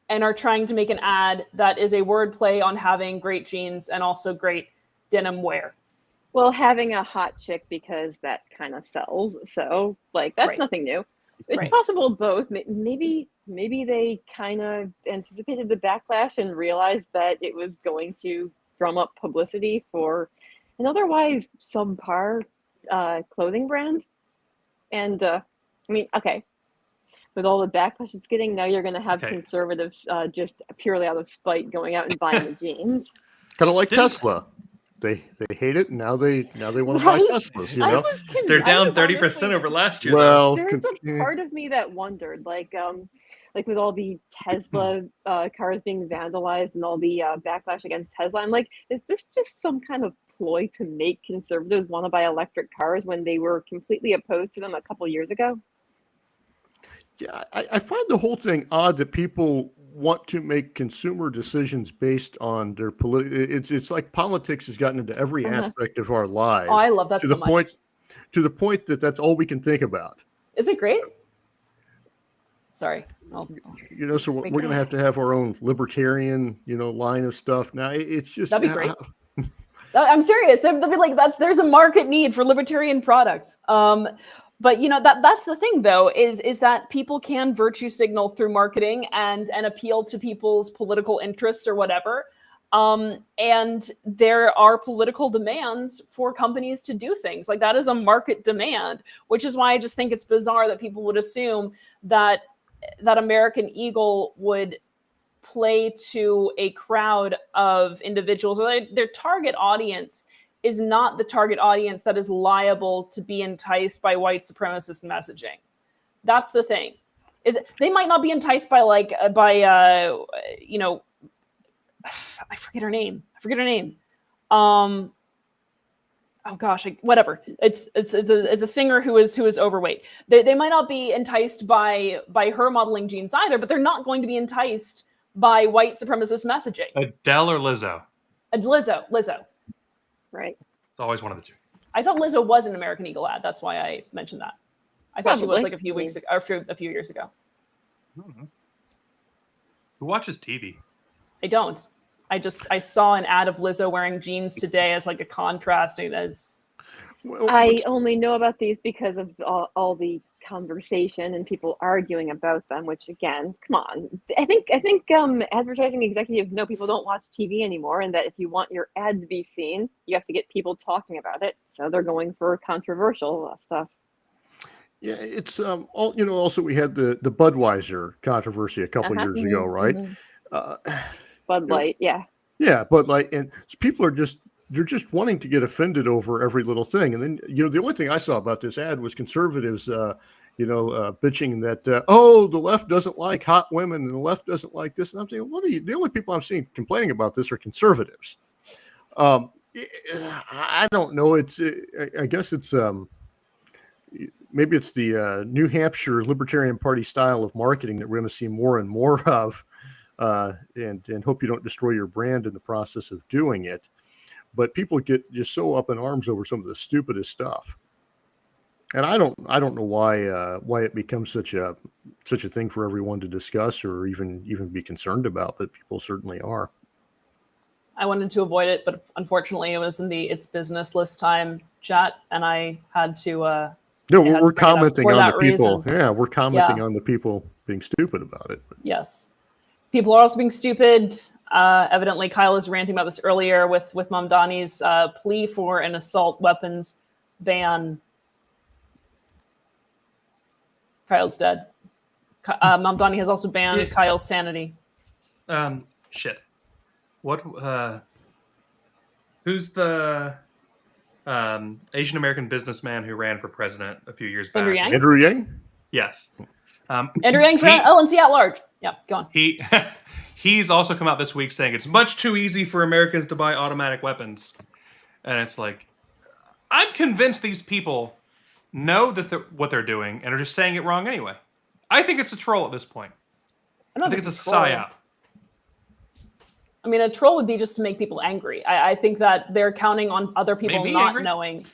and are trying to make an ad that is a wordplay on having great genes and also great denim wear. Well, having a hot chick because that kind of sells. So like that's Right. nothing new. It's Right. possible both. Maybe they kind of anticipated the backlash and realized that it was going to drum up publicity for an otherwise subpar clothing brand. And I mean, okay, with all the backlash it's getting, now you're going to have Okay. conservatives just purely out of spite going out and buying the jeans. Kind of like Didn't- Tesla. They hate it, and now they want to buy Right? Teslas. You I know. was con- They're I down was 30% honestly- over last year. Well, There's a part of me that wondered, like with all the Tesla cars being vandalized and all the backlash against Tesla, I'm like, is this just some kind of ploy to make conservatives want to buy electric cars when they were completely opposed to them a couple years ago? Yeah, I find the whole thing odd that people want to make consumer decisions based on their political. It's like politics has gotten into every Uh-huh. aspect of our lives. Oh, I love that to so the much. point to the point that that's all we can think about. Is it great? Sorry. You know, so we're Make- going to have our own libertarian, line of stuff. Now it's just That'd be great. I'm serious. They'll be like that. There's a market need for libertarian products. But that's the thing, though, is that people can virtue signal through marketing and appeal to people's political interests or whatever. And there are political demands for companies to do things like that is a market demand, which is why I just think it's bizarre that people would assume that American Eagle would play to a crowd of individuals, or their target audience is not the target audience that is liable to be enticed by white supremacist messaging. That's the thing. Is they might not be enticed by I forget her name. Oh gosh, whatever. It's a singer who is overweight. They might not be enticed by her modeling jeans either, but they're not going to be enticed by white supremacist messaging. Adele or Lizzo? Lizzo. Right. It's always one of the two. I thought Lizzo was an American Eagle ad. That's why I mentioned that. I thought she was Probably. like a few weeks ago, or a few years ago. Who watches TV? I don't. I saw an ad of Lizzo wearing jeans today as like a contrast. I only know about these because of all the conversation and people arguing about them, which again, come on. I think advertising executives know people don't watch TV anymore, and that if you want your ad to be seen, you have to get people talking about it. So they're going for controversial stuff. Yeah, it's also we had the Budweiser controversy a couple years ago, right? Bud Light, yeah. Yeah, Bud Light, and people are just wanting to get offended over every little thing. And then, the only thing I saw about this ad was conservatives, bitching that, the left doesn't like hot women and the left doesn't like this. And I'm saying, the only people I'm seeing complaining about this are conservatives. I don't know. I guess it's, maybe it's the New Hampshire Libertarian Party style of marketing that we're going to see more and more of, and hope you don't destroy your brand in the process of doing it. But people get just so up in arms over some of the stupidest stuff, and I don't know why it becomes such a thing for everyone to discuss or even be concerned about. But people certainly are. I wanted to avoid it, but unfortunately, it was in the It's Business List Time chat, and I had to. We're commenting on the people. Reason. Yeah, we're commenting on the people being stupid about it. Yes, people are also being stupid. Evidently, Kyle was ranting about this earlier with Mamdani's plea for an assault weapons ban. Kyle's dead. Mamdani has also banned Kyle's sanity. Shit. What? Who's the Asian American businessman who ran for president a few years back? Andrew Yang? Andrew Yang? Yes. Andrew Yang for LNC at large. Yeah, go on. He's also come out this week saying it's much too easy for Americans to buy automatic weapons. And it's like, I'm convinced these people know that what they're doing and are just saying it wrong anyway. I think it's a troll at this point. I think it's a psyop. I mean, a troll would be just to make people angry. I think that they're counting on other people knowing.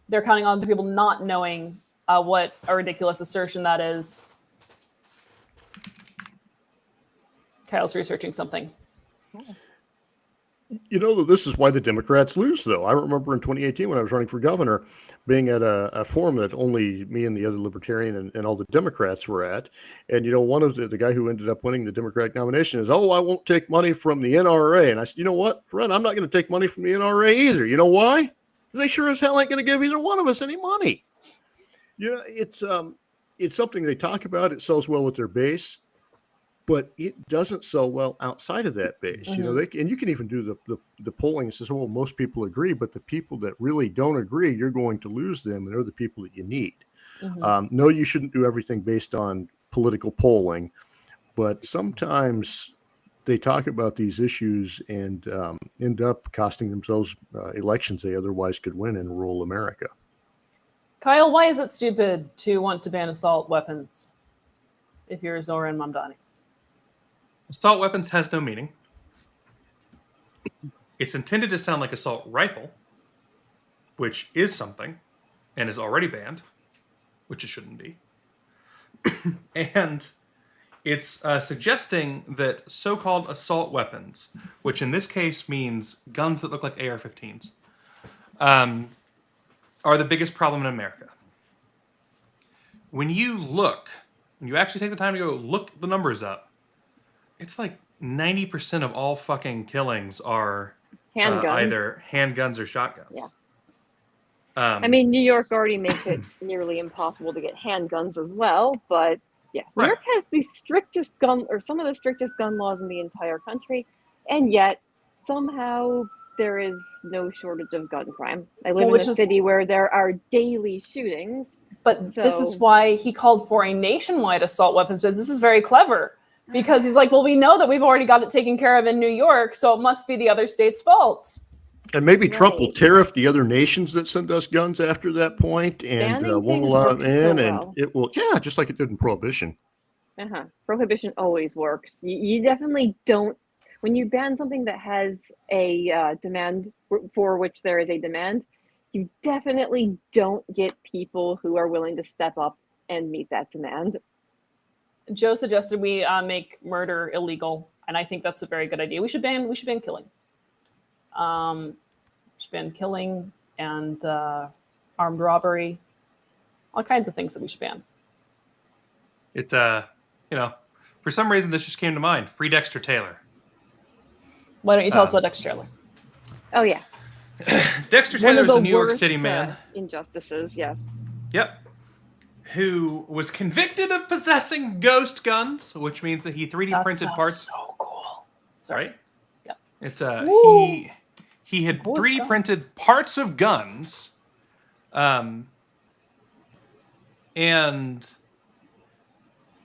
They're counting on other people not knowing what a ridiculous assertion that is. Kyle's researching something. This is why the Democrats lose, though. I remember in 2018 when I was running for governor, being at a forum that only me and the other Libertarian and all the Democrats were at. And, one of the guy who ended up winning the Democratic nomination is, I won't take money from the NRA. And I said, you know what, Fred, I'm not going to take money from the NRA either. You know why? Because they sure as hell ain't going to give either one of us any money. It's something they talk about. It sells well with their base. but it doesn't sell well outside of that base. You know, Mm-hmm. and you can even do the polling and says, well, most people agree, but the people that really don't agree, you're going to lose them, and they're the people that you need. Mm-hmm. No, you shouldn't do everything based on political polling, but sometimes they talk about these issues and end up costing themselves elections they otherwise could win in rural America. Kyle, why is it stupid to want to ban assault weapons if you're Zoran Mamdani? Assault weapons has no meaning. It's intended to sound like assault rifle, which is something and is already banned, which it shouldn't be. And it's suggesting that so-called assault weapons, which in this case means guns that look like AR-15s, are the biggest problem in America. When you actually take the time to go look the numbers up, it's like 90% of all fucking killings are Handguns. either handguns or shotguns. Yeah. Um, I mean, New York already makes it nearly impossible to get handguns as well, but yeah, New Right. York has the strictest gun, or some of the strictest gun laws in the entire country, and yet somehow there is no shortage of gun crime. I live Well, in which a is- city where there are daily shootings. But this is So- why he called for a nationwide assault weapons ban. This is very clever because he's like, well, we know that we've already got it taken care of in New York, so it must be the other state's fault. And maybe Trump will Right. tariff the other nations that send us guns after that point and Banning won't things allow them works so in. And well. it will, yeah, just like it did in Prohibition. Prohibition always works. You definitely don't, when you ban something that has a demand for which there is a demand, you definitely don't get people who are willing to step up and meet that demand. Joe suggested we make murder illegal, and I think that's a very good idea. We should ban killing. We should ban killing and armed robbery, all kinds of things that we should ban. It's for some reason this just came to mind. Free Dexter Taylor. Why don't you tell us about Dexter Taylor? Oh yeah, Dexter one Taylor of is the a New York worst, City man. Injustices, yes. Yep. Who was convicted of possessing ghost guns, which means that he 3D That printed sounds parts. so cool. Sorry. Right? Yep. It's Woo. he had Cool as 3D fuck. printed parts of guns, and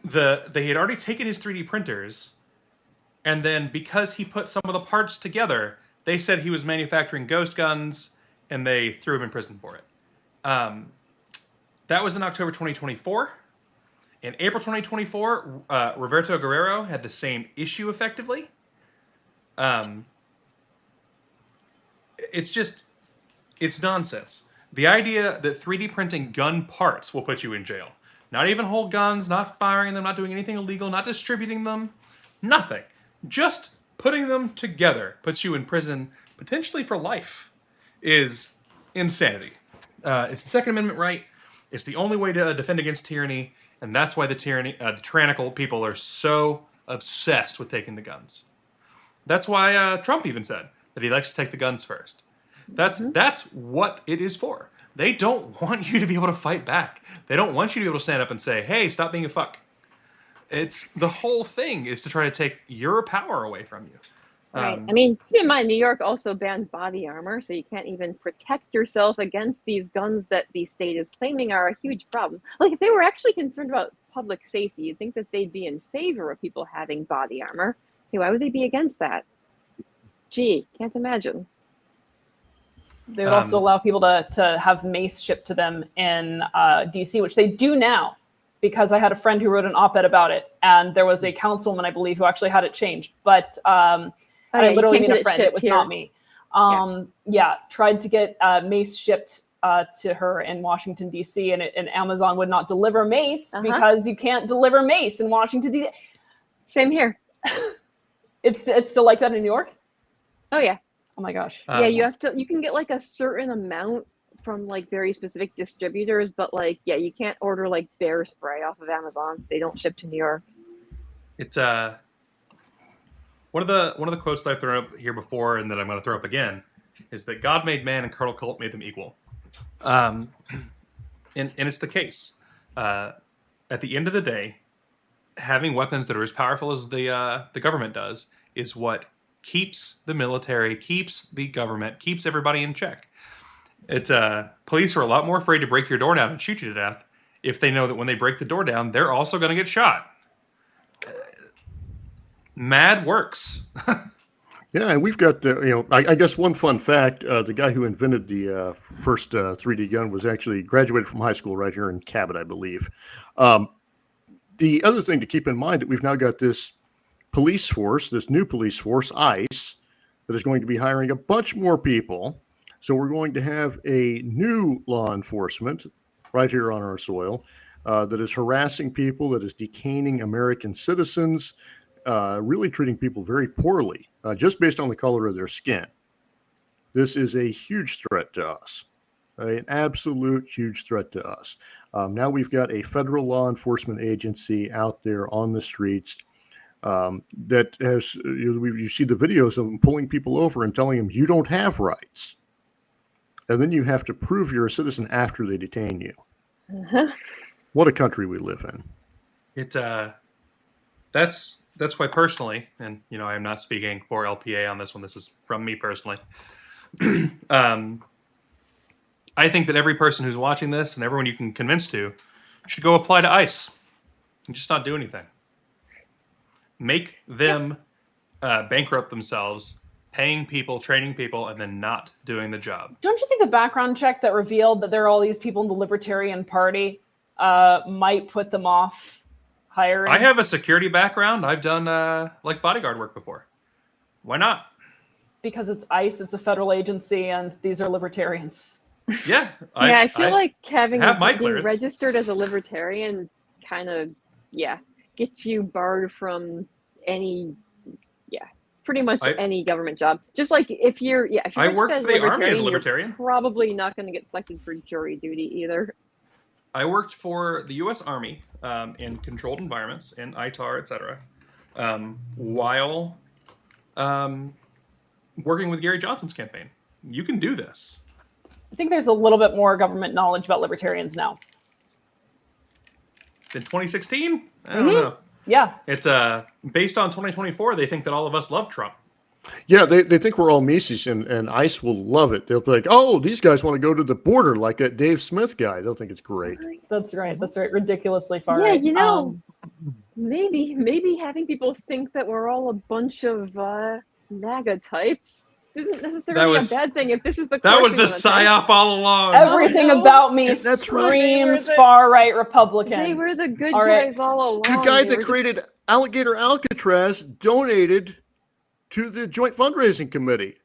they had already taken his 3D printers, and then because he put some of the parts together, they said he was manufacturing ghost guns, and they threw him in prison for it. That was in October 2024. In April 2024, Roberto Guerrero had the same issue effectively. It's nonsense. The idea that 3D printing gun parts will put you in jail. Not even whole guns, not firing them, not doing anything illegal, not distributing them, nothing. Just putting them together puts you in prison, potentially for life, is insanity. It's the Second Amendment right. It's the only way to defend against tyranny, and that's why the tyrannical people are so obsessed with taking the guns. That's why Trump even said that he likes to take the guns first. That's what it is for. They don't want you to be able to fight back. They don't want you to be able to stand up and say, hey, stop being a fuck. It's the whole thing is to try to take your power away from you. Right. I mean, keep in mind, New York also banned body armor, so you can't even protect yourself against these guns that the state is claiming are a huge problem. Like, if they were actually concerned about public safety, you'd think that they'd be in favor of people having body armor. Hey, why would they be against that? Gee, can't imagine. They would also allow people to have mace shipped to them in DC, which they do now, because I had a friend who wrote an op-ed about it, and there was a councilwoman, I believe, who actually had it changed. But I you literally can't mean get a it friend. It shipped was here. not me. Tried to get mace shipped to her in Washington, D.C., and Amazon would not deliver mace because you can't deliver mace in Washington, D.C. Same here. It's still like that in New York? Oh, yeah. Oh, my gosh. Yeah, you can get like a certain amount from like very specific distributors, but like, yeah, you can't order like bear spray off of Amazon. They don't ship to New York. It's one of the quotes that I've thrown up here before and that I'm going to throw up again is that God made man and Colonel Colt made them equal. And it's the case. At the end of the day, having weapons that are as powerful as the government does is what keeps the military, keeps the government, keeps everybody in check. Police are a lot more afraid to break your door down and shoot you to death if they know that when they break the door down, they're also going to get shot. Mad works. Yeah, and we've got, I guess one fun fact, the guy who invented the first 3D gun was actually graduated from high school right here in Cabot, I believe. The other thing to keep in mind that we've now got this police force, this new police force, ICE, that is going to be hiring a bunch more people. So we're going to have a new law enforcement right here on our soil that is harassing people, that is detaining American citizens, really treating people very poorly, just based on the color of their skin. This is a huge threat to us, an absolute huge threat to us. Now we've got a federal law enforcement agency out there on the streets that has, you see the videos of them pulling people over and telling them you don't have rights. And then you have to prove you're a citizen after they detain you. Uh-huh. What a country we live in. That's why personally, and I am not speaking for LPA on this one. This is from me personally. I think that every person who's watching this and everyone you can convince to should go apply to ICE and just not do anything. Make them bankrupt themselves, paying people, training people, and then not doing the job. Don't you think the background check that revealed that there are all these people in the Libertarian Party might put them off hiring? I have a security background. I've done bodyguard work before. Why not? Because it's ICE, it's a federal agency, and these are libertarians. Yeah. I feel like have my being clearance. registered as a libertarian kind of, gets you barred from any, pretty much any government job. Just like if you're I worked registered for the Army as a you're libertarian. probably not going to get selected for jury duty either. I worked for the U.S. Army in controlled environments, in ITAR, etc., while working with Gary Johnson's campaign. You can do this. I think there's a little bit more government knowledge about libertarians now. In 2016? I don't know. Yeah. It's based on 2024, they think that all of us love Trump. Yeah, they think we're all Mises, and ICE will love it. They'll be like, oh, these guys want to go to the border like that Dave Smith guy. They'll think it's great. That's right. Ridiculously far Yeah, right. Maybe having people think that we're all a bunch of MAGA types isn't necessarily a bad thing if this is the That was the course we wanna psyop all along. Everything about me That's right. screams far-right Republican. take. They were the good All right. guys all along. The guy They that were created Alligator Alcatraz donated to the Joint Fundraising Committee.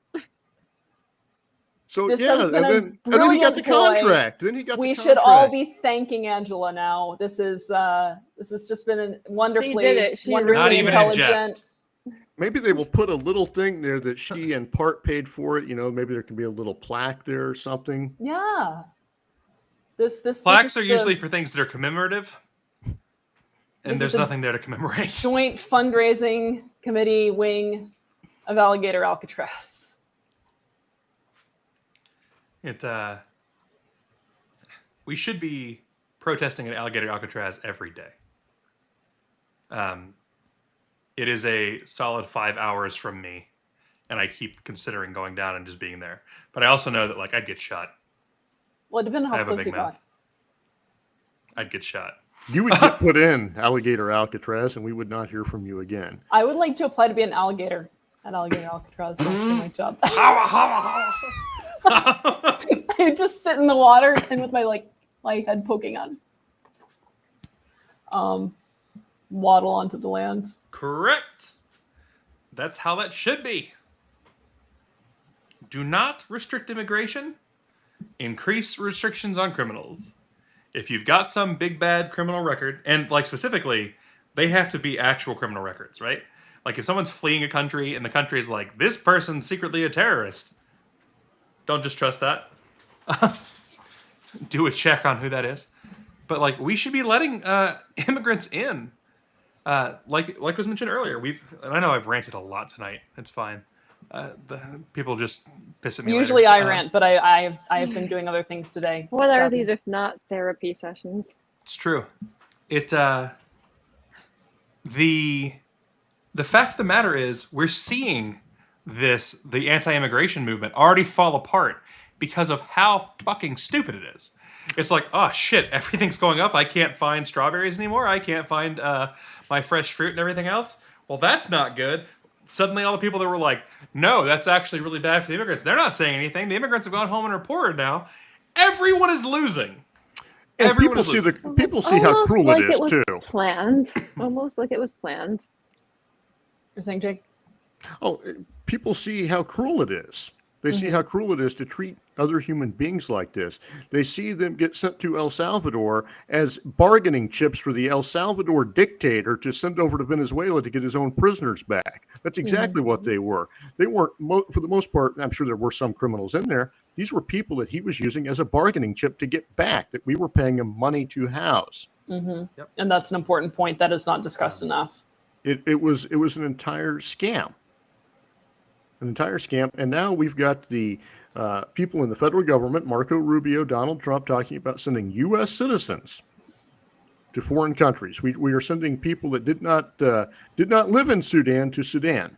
So This yeah, has been a and then he got the brilliant ploy. contract. We should all be thanking Angela now. This has just been a wonderfully, did it. She wonderfully Not even in intelligent. jest. Maybe they will put a little thing there that she in part paid for it. Maybe there can be a little plaque there or something. Yeah. This Plaques is are the usually for things that are commemorative, This and is there's the nothing there to commemorate. Joint Fundraising Committee wing of Alligator Alcatraz. We should be protesting at Alligator Alcatraz every day. It is a solid 5 hours from me, and I keep considering going down and just being there. But I also know that I'd get shot. Well, it depends on I how have a close big you mouth. got. I'd get shot. You would get put in Alligator Alcatraz, and we would not hear from you again. I would like to apply to be an alligator at Alligator Alcatraz. That's my job. I would just sit in the water and with my head poking on. Waddle onto the land. Correct. That's how that should be. Do not restrict immigration. Increase restrictions on criminals. If you've got some big bad criminal record, and specifically, they have to be actual criminal records, right? If someone's fleeing a country and the country is like, this person's secretly a terrorist, don't just trust that. Do a check on who that is. But we should be letting immigrants in. Like was mentioned earlier, and I know I've ranted a lot tonight. It's fine. The people just piss at me. Usually later. I rant, but I have been doing other things today. What are Sadly. these if not therapy sessions? It's true. the fact of the matter is we're seeing the anti-immigration movement already fall apart because of how fucking stupid it is. It's like, oh shit, everything's going up. I can't find strawberries anymore. I can't find my fresh fruit and everything else. Well, that's not good. Suddenly all the people that were like, no, that's actually really bad for the immigrants, they're not saying anything. The immigrants have gone home and reported now. Everyone is losing. And Everyone people is see losing. people see how Almost cruel like it is was too. planned. Almost like it was planned. You're saying, Jake? Oh, people see how cruel it is. They see how cruel it is to treat other human beings like this. They see them get sent to El Salvador as bargaining chips for the El Salvador dictator to send over to Venezuela to get his own prisoners back. That's exactly what they were. They weren't, for the most part, I'm sure there were some criminals in there. These were people that he was using as a bargaining chip to get back, that we were paying him money to house. Mm-hmm. Yep. And that's an important point that is not discussed enough. It was an entire scam. An entire scam. And now we've got the people in the federal government, Marco Rubio, Donald Trump, talking about sending U.S. citizens to foreign countries. We are sending people that did not live in Sudan to Sudan.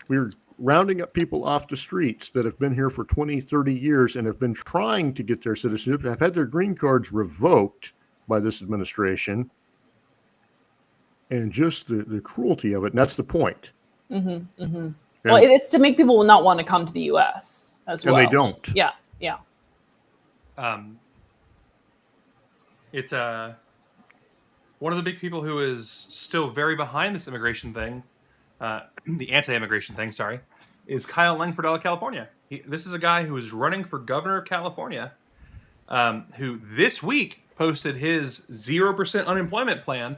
We're rounding up people off the streets that have been here for 20, 30 years and have been trying to get their citizenship and have had their green cards revoked by this administration. And just the cruelty of it. And that's the point. Mm-hmm, mm-hmm. Well, it's to make people not want to come to the U.S. as well. And they don't. Yeah, yeah. It's one of the big people who is still very behind this immigration thing, the anti-immigration thing, sorry, is Kyle Langford out of California. This is a guy who is running for governor of California, who this week posted his 0% unemployment plan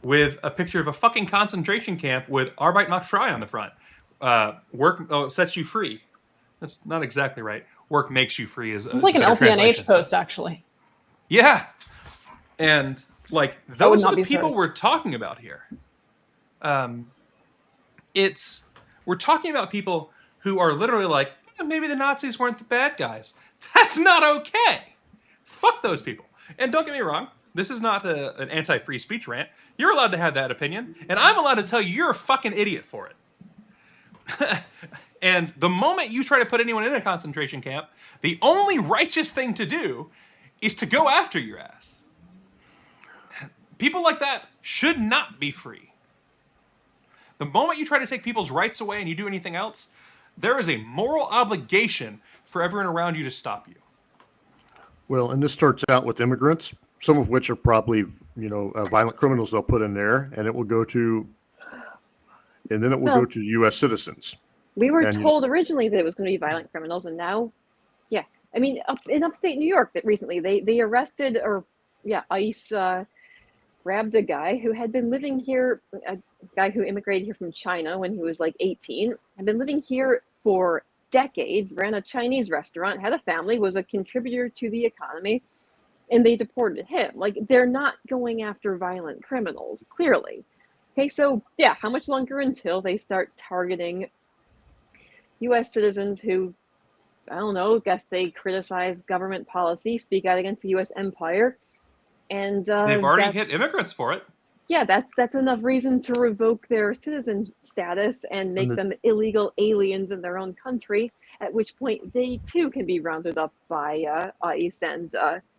with a picture of a fucking concentration camp with Arbeit macht frei on the front. Work sets you free. That's not exactly right. Work makes you free is It's like an LPNH post, actually. Yeah. And like would those not are the be people surprised. we're talking about here. We're talking about people who are literally like, maybe the Nazis weren't the bad guys. That's not okay. Fuck those people. And don't get me wrong, this is not an anti-free speech rant. You're allowed to have that opinion, and I'm allowed to tell you you're a fucking idiot for it. And the moment you try to put anyone in a concentration camp, the only righteous thing to do is to go after your ass. People like that should not be free. The moment you try to take people's rights away and you do anything else, there is a moral obligation for everyone around you to stop you. Well, and this starts out with immigrants, some of which are probably, violent criminals they'll put in there, and it will go to, and then it will go to U.S. citizens. We were And- told originally that it was going to be violent criminals, and now, yeah. I mean, in upstate New York, that recently they arrested, ICE grabbed a guy who had been living here, a guy who immigrated here from China when he was like 18, had been living here for decades, ran a Chinese restaurant, had a family, was a contributor to the economy, and they deported him. Like, they're not going after violent criminals, clearly. Okay, so yeah, how much longer until they start targeting U.S. citizens who, I don't know, guess they criticize government policy, speak out against the U.S. empire, and They've already that's- hit immigrants for it. Yeah, that's enough reason to revoke their citizen status and make And them illegal aliens in their own country. At which point they too can be rounded up by ICE and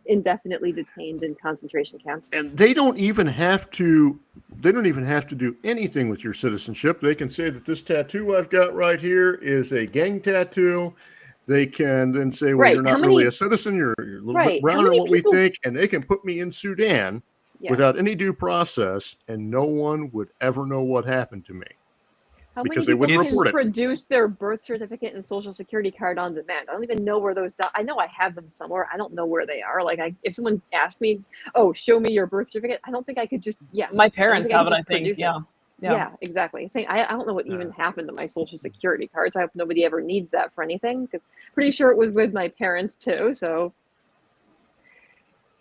indefinitely detained in concentration camps. And they don't even have to do anything with your citizenship. They can say that this tattoo I've got right here is a gang tattoo. They can then say, well, Right. you're not How really many- a citizen. You're a little Right. bit How brown in many what people- we think. And they can put me in Sudan Yes. without any due process, and no one would ever know what happened to me. How because many they people wouldn't can report it. produce their birth certificate and social security card on demand? I don't even know where those. I know I have them somewhere. I don't know where they are. Like, if someone asked me, "Oh, show me your birth certificate," I don't think I could just. Yeah, My parents think I have it, could I just think. produce it. Yeah. Yeah, exactly. Saying I don't know what even happened to my social security cards. I hope nobody ever needs that for anything, because pretty sure it was with my parents too. So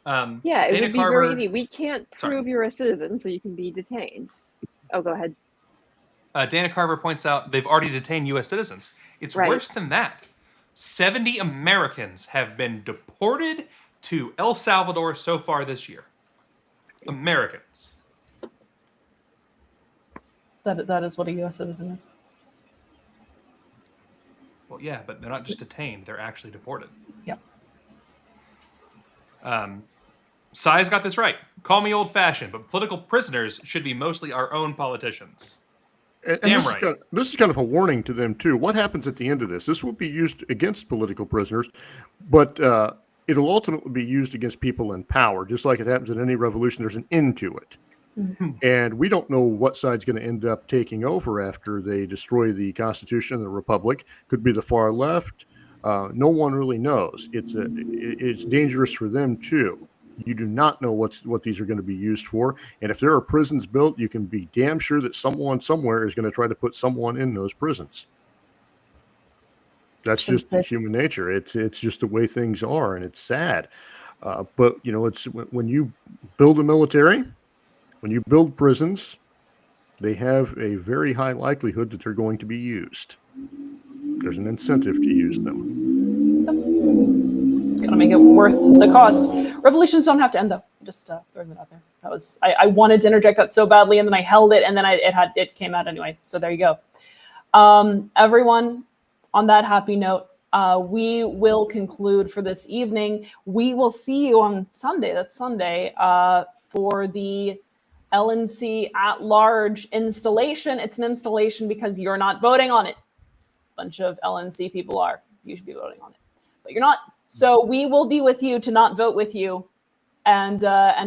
yeah, it Dana would be Carver, very easy. We can't Sorry. prove you're a citizen, so you can be detained. Oh, go ahead. Dana Carver points out they've already detained U.S. citizens. It's Right. worse than that. 70 Americans have been deported to El Salvador so far this year. Americans. That is what a U.S. citizen is. Well, yeah, but they're not just detained; they're actually deported. Yep. Sai's got this right. Call me old-fashioned, but political prisoners should be mostly our own politicians. And Damn this, right. this is kind of a warning to them, too. What happens at the end of this? This will be used against political prisoners, but it'll ultimately be used against people in power. Just like it happens in any revolution, there's an end to it. Mm-hmm. And we don't know what side's going to end up taking over after they destroy the Constitution and the Republic. Could be the far left. No one really knows. It's dangerous for them, too. You do not know what these are going to be used for. And if there are prisons built, you can be damn sure that someone somewhere is going to try to put someone in those prisons. That's just human nature. It's just the way things are, and it's sad. But, you know, it's when you build a military, when you build prisons, they have a very high likelihood that they're going to be used. There's an incentive to use them. Gotta make it worth the cost. Revolutions don't have to end, though. Just throwing that out there. That was I wanted to interject that so badly, and then I held it, and then it came out anyway. So there you go. Everyone, on that happy note, we will conclude for this evening. We will see you on Sunday. That's Sunday for the LNC at large installation. It's an installation because you're not voting on it. A bunch of LNC people are. You should be voting on it, but you're not. So we will be with you to not vote with you, and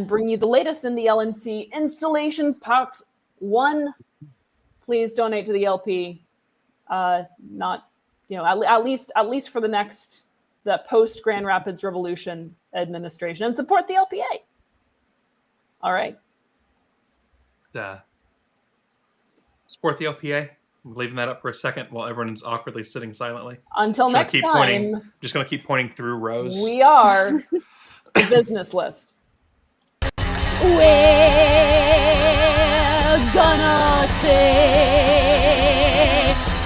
bring you the latest in the LNC installation Parts 1. Please donate to the LP. Not, you know, at least for the post Grand Rapids Revolution administration, and support the LPA. All right. Support the LPA. I'm leaving that up for a second while everyone's awkwardly sitting silently. Until next time, just going to keep pointing through rows. we are the business list. We're gonna say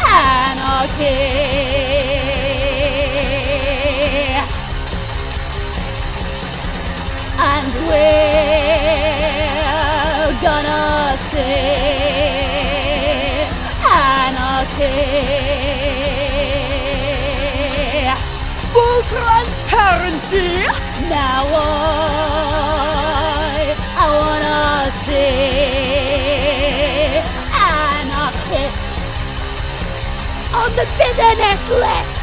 anarchy. And we're gonna say anarchy. Full transparency. Now I wanna say anarchists on the business list.